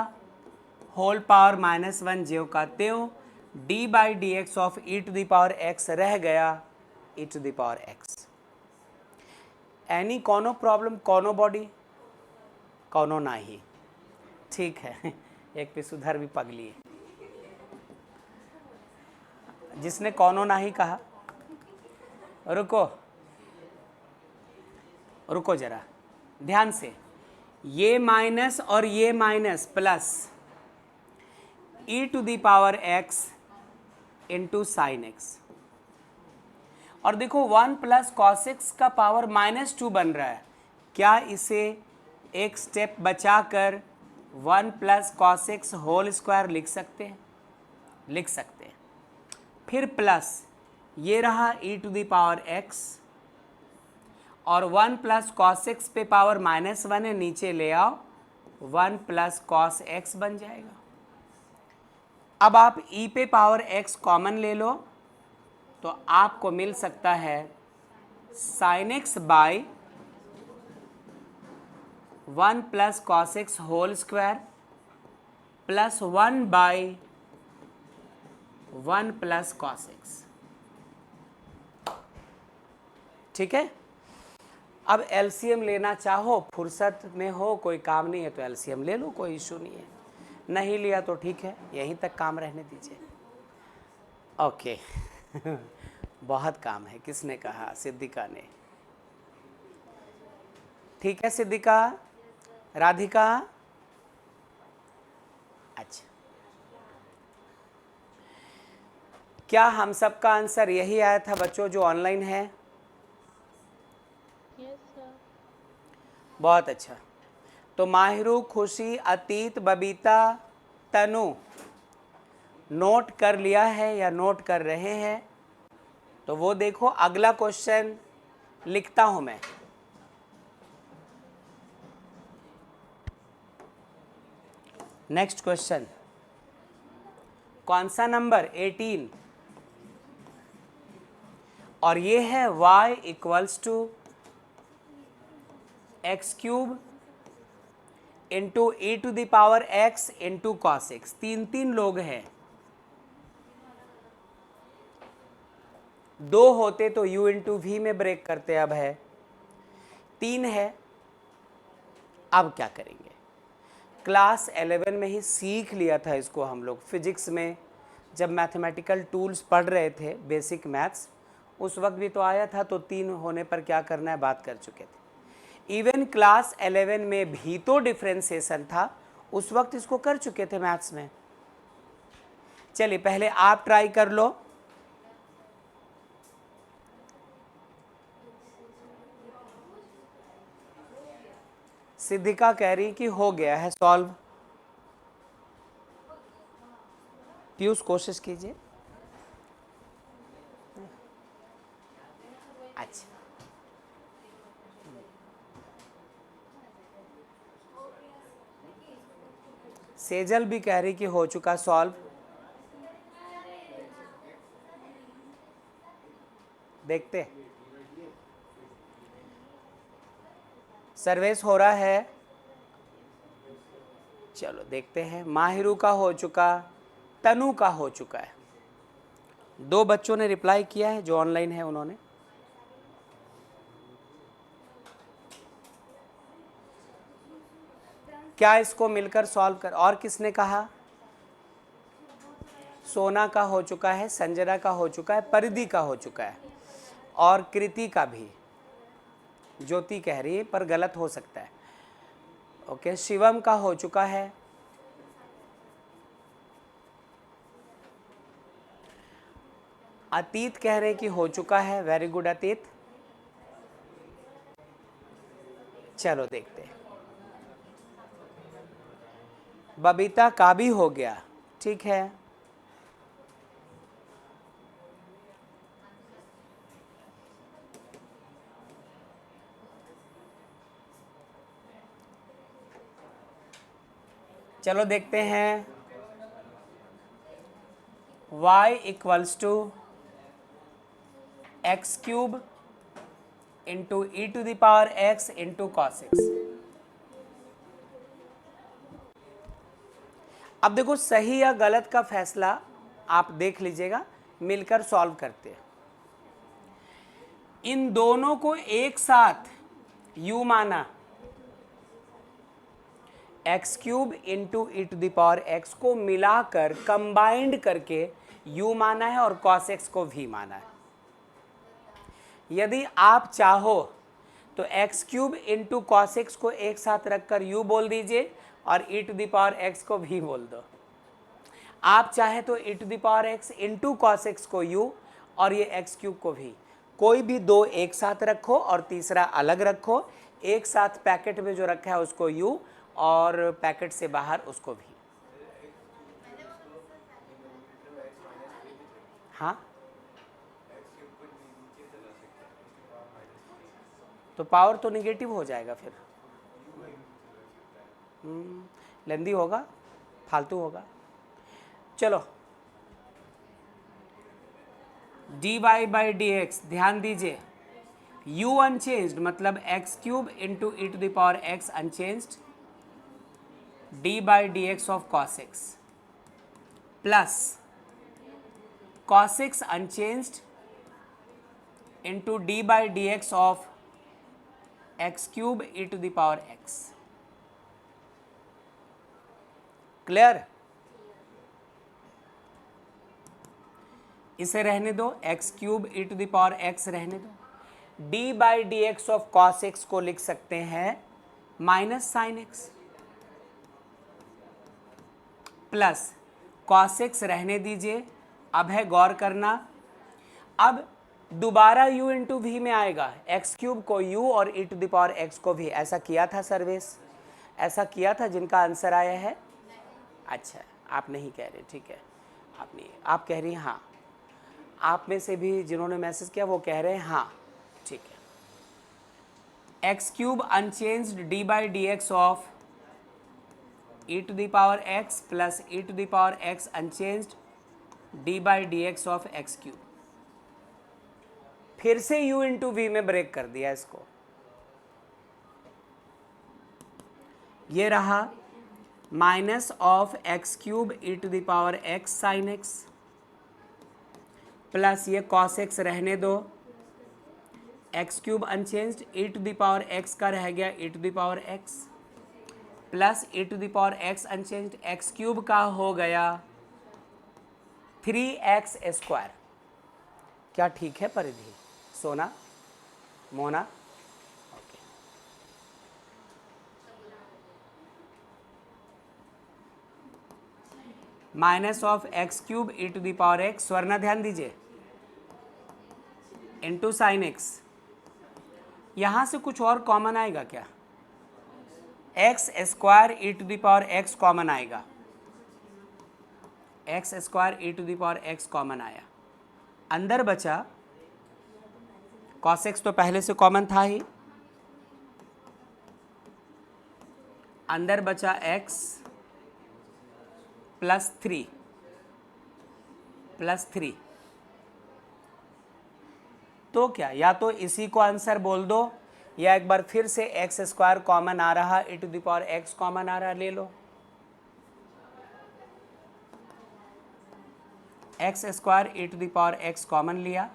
होल पावर -1 ज्यों का त्यों, d by d x of e to the power x रह गया e to the power x. Any कौनो प्रॉब्लम, कौनो बॉडी, कौनो नाही, ठीक है। एक पे सुधर भी पगली है, जिसने कौनो नाही कहा, रुको रुको जरा ध्यान से, ये माइनस और ये minus plus e to the power x into sine x, और देखो 1 प्लस कॉस एक्स का पावर -2 बन रहा है, क्या इसे एक स्टेप बचाकर 1 plus cos x whole square लिख सकते हैं, लिख सकते हैं। फिर प्लस ये रहा e to the power x और 1 प्लस कॉस एक्स पे पावर -1 है, नीचे ले आओ 1 प्लस कॉस एक्स बन जाएगा। अब आप e पे पावर x कॉमन ले लो तो आपको मिल सकता है sine x by 1 plus cos x whole square plus 1 by 1 plus cos x. ठीक है, अब एलसीएम लेना चाहो, फुर्सत में हो, कोई काम नहीं है तो एलसीएम ले लो, कोई इशू नहीं है, नहीं लिया तो ठीक है, यहीं तक काम रहने दीजिए। ओके बहुत काम है, किसने कहा, सिद्धिका ने। ठीक है सिद्धिका, राधिका, अच्छा, क्या हम सबका आंसर यही आया था बच्चों जो ऑनलाइन है? Yes sir. बहुत अच्छा, तो माहिरू, खुशी, अतीत, बबीता, तनु नोट कर लिया है या नोट कर रहे हैं? तो वो देखो, अगला क्वेश्चन लिखता हूं मैं। नेक्स्ट क्वेश्चन कौन सा नंबर, 18, और ये है y equals to x cube into e to the power x into cos x. तीन लोग हैं, 2 होते तो u इंटू वी में ब्रेक करते, अब है 3 है। अब क्या करेंगे, क्लास 11 में ही सीख लिया था इसको हम लोग, फिजिक्स में जब मैथमेटिकल टूल्स पढ़ रहे थे, बेसिक मैथ्स, उस वक्त भी तो आया था, तो 3 होने पर क्या करना है बात कर चुके थे। इवन क्लास 11 में भी तो डिफ्रेंसिएशन था, उस वक्त इसको कर चुके थे मैथ्स में। चलिए पहले आप ट्राई कर लो। सिद्धिका कह रही कि हो गया है सॉल्व। पीयूष कोशिश कीजिए। अच्छा, सेजल भी कह रही कि हो चुका सॉल्व। देखते हैं। सर्वेश हो रहा है, चलो देखते हैं। माहिरू का हो चुका, तनु का हो चुका है। 2 बच्चों ने रिप्लाई किया है जो ऑनलाइन है उन्होंने। क्या इसको मिलकर सॉल्व कर, और किसने कहा? सोना का हो चुका है, संजना का हो चुका है, परिधि का हो चुका है और कृति का भी। ज्योति कह रही है पर गलत हो सकता है। ओके, शिवम का हो चुका है। अतीत कह रहे कि हो चुका है। वेरी गुड अतीत। चलो देखते हैं। बबीता का भी हो गया, ठीक है। चलो देखते हैं। y equals to x cube into e to the power x into cos x. अब देखो सही या गलत का फैसला आप देख लीजिएगा, मिलकर सॉल्व करते हैं। इन दोनों को एक साथ u माना, x cube into e to the power x को मिलाकर कंबाइंड करके u माना है और cos x को v माना है। यदि आप चाहो तो x cube into cos x को एक साथ रखकर u बोल दीजिए और e to the power x को v बोल दो। आप चाहे तो e to the power x into cos x को u और ये एक्स क्यूब को v, कोई भी 2 एक साथ रखो और तीसरा अलग रखो। एक साथ पैकेट में जो रखा है उसको u और पैकेट से बाहर उसको v। हाँ, तो पावर तो निगेटिव हो जाएगा फिर, लेंदी होगा, फालतू होगा। चलो dy बाई डी एक्स, ध्यान दीजिए u अनचेंज्ड मतलब x cube into e to the power x unchanged, d by d x of cos x plus cos x unchanged into d by dx of x cube e to the power x। Clear? इसे रहने दो, x cube e to the power x रहने दो। d by d x of cos x को लिख सकते हैं minus sine x plus cos x रहने दीजिए। अब है गौर करना, अब दोबारा u इंटू वी में आएगा, एक्स क्यूब को u और e to the power x को भी। ऐसा किया था सर्वेश, ऐसा किया था जिनका आंसर आया है? अच्छा, आप नहीं कह रहे, ठीक है। आप नहीं, आप कह रही हैं हाँ। आप में से भी जिन्होंने मैसेज किया वो कह रहे हैं हाँ, ठीक है। X cube unchanged d by d x of e to the power x plus e to the power x unchanged d by d x of x cube. फिर से u इंटू वी में ब्रेक कर दिया इसको। ये रहा minus of x cube e to the power x sine x plus ये cos x रहने दो, x cube unchanged, e to the power x का रह गया e to the power x plus e to the power x unchanged, x cube का हो गया 3x square. क्या ठीक है Paridhi? Sona, Mona, okay. Minus of x cube e to the power x, Swarna ध्यान दीजिए, इंटू साइन एक्स। यहां से कुछ और कॉमन आएगा क्या? X square e to the power x common आएगा, x square e to the power x common आया। अंदर बचा कॉस एक्स तो पहले से कॉमन था ही, अंदर बचा x प्लस 3 तो क्या, या तो इसी को आंसर बोल दो, या एक बार फिर से एक्स स्क्वायर कॉमन आ रहा, e to the power x common आ रहा, ले लो। X square e to the power x common लिया,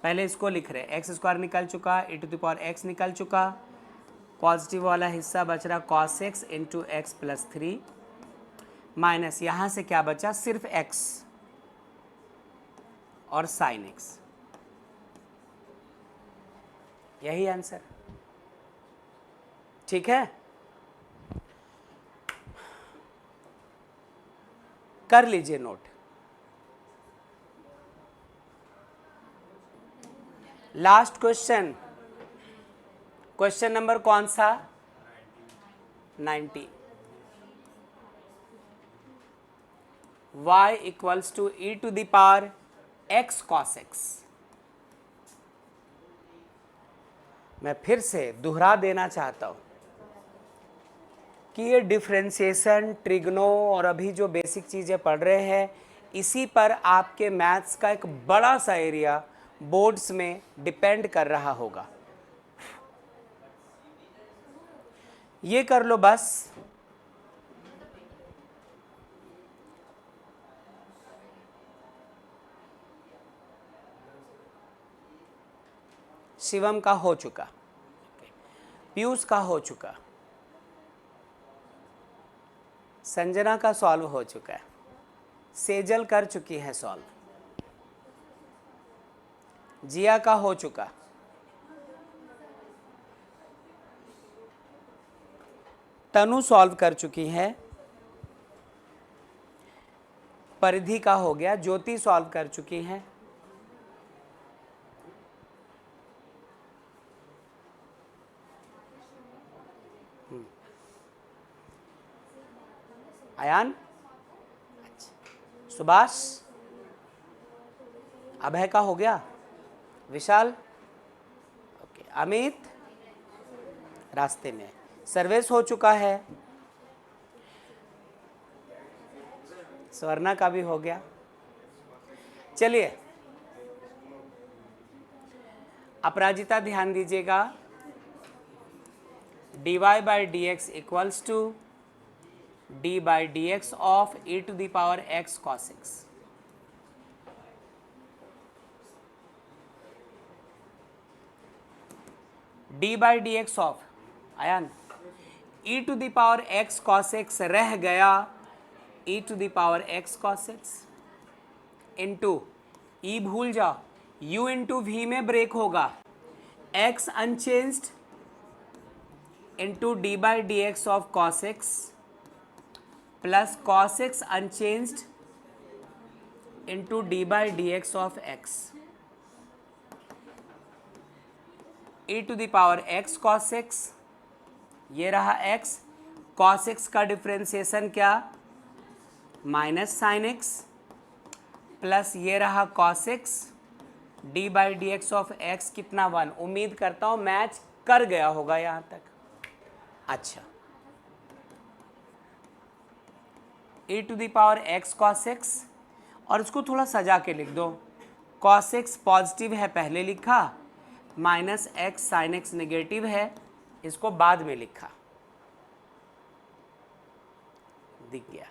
पहले इसको लिख रहे, एक्स स्क्वायर निकल चुका, e to the power x निकल चुका, पॉजिटिव वाला हिस्सा बच रहा cos x into x plus 3 minus यहाँ से क्या बचा, सिर्फ x और sin x। यही आंसर, ठीक है। कर लीजिए note. Last question, question number कौन सा, 90। y equals to e to the power x cos x। मैं फिर से दोहरा देना चाहता हूं कि ये डिफरेंशिएशन, ट्रिग्नो और अभी जो बेसिक चीज़ें पढ़ रहे हैं, इसी पर आपके मैथ्स का एक बड़ा सा एरिया बोर्ड्स में डिपेंड कर रहा होगा। ये कर लो बस। शिवम का हो चुका, पीयूष का हो चुका, संजना का सॉल्व हो चुका है, सेजल कर चुकी है सॉल्व, जिया का हो चुका, तनु सॉल्व कर चुकी है, परिधि का हो गया, ज्योति सॉल्व कर चुकी है, अयान, सुभाष, अभय का हो गया, विशाल, ओके, अमित रास्ते में, सर्वेश हो चुका है, स्वर्णा का भी हो गया। चलिए अपराजिता ध्यान दीजिएगा, dy by d x equals to d by dx of e to the power x cos x। d by dx of Ayaan e to the power x cos x रह गया e to the power x cos x into e भूल जाओ, u into v में break होगा, x unchanged into d by dx of cos x plus cos x unchanged into d by d x of x e to the power x cos x, ये रहा x, cos x का differentiation क्या, minus sine x, plus ये रहा cos x d by d x of x कितना 1। उम्मीद करता हूँ मैच कर गया होगा यहाँ तक। अच्छा, e to the power x cos x, और इसको थोड़ा सजा के लिख दो, cos x पॉजिटिव है पहले लिखा, minus x sin x negative है, इसको बाद में लिखा, दिख गया।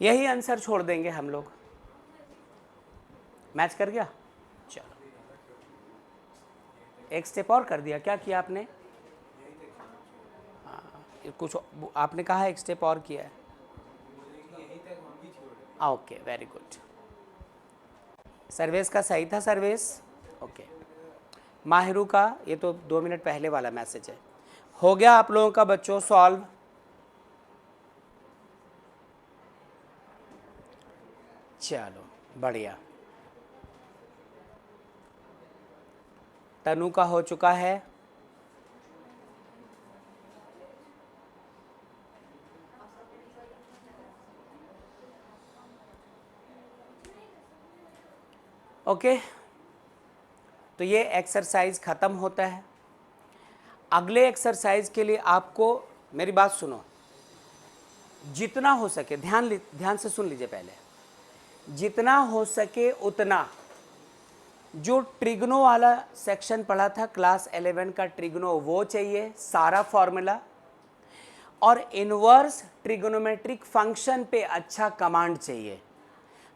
यही आंसर छोड़ देंगे हम लोग। मैच कर गया, चलो एक स्टेप और कर दिया। क्या किया आपने? कुछ आपने कहा एक स्टेप और किया है। Okay, very good. सर्वेश का सही था, सर्वेश, ओके। माहिरू का, ये तो 2 मिनट पहले वाला मैसेज है। हो गया आप लोगों का बच्चों सॉल्व? चलो बढ़िया। तनु का हो चुका है, ओके। तो ये एक्सरसाइज ख़त्म होता है। अगले एक्सरसाइज के लिए आपको मेरी बात सुनो, जितना हो सके ध्यान से सुन लीजिए पहले, जितना हो सके उतना जो ट्रिग्नो वाला सेक्शन पढ़ा था क्लास 11 का ट्रिग्नो वो चाहिए सारा फॉर्मूला, और इन्वर्स ट्रिग्नोमेट्रिक फंक्शन पे अच्छा कमांड चाहिए।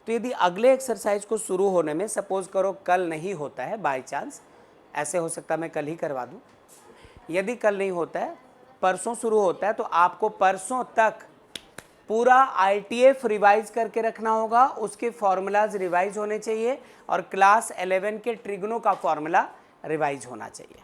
तो यदि अगले एक्सरसाइज को शुरू होने में सपोज करो कल नहीं होता है, बाय चांस ऐसे हो सकता है मैं कल ही करवा दूं, यदि कल नहीं होता है परसों शुरू होता है, तो आपको परसों तक पूरा ITF रिवाइज करके रखना होगा, उसके फॉर्मूलाज रिवाइज होने चाहिए और क्लास 11 के ट्रिग्नो का फॉर्मूला रिवाइज होना चाहिए।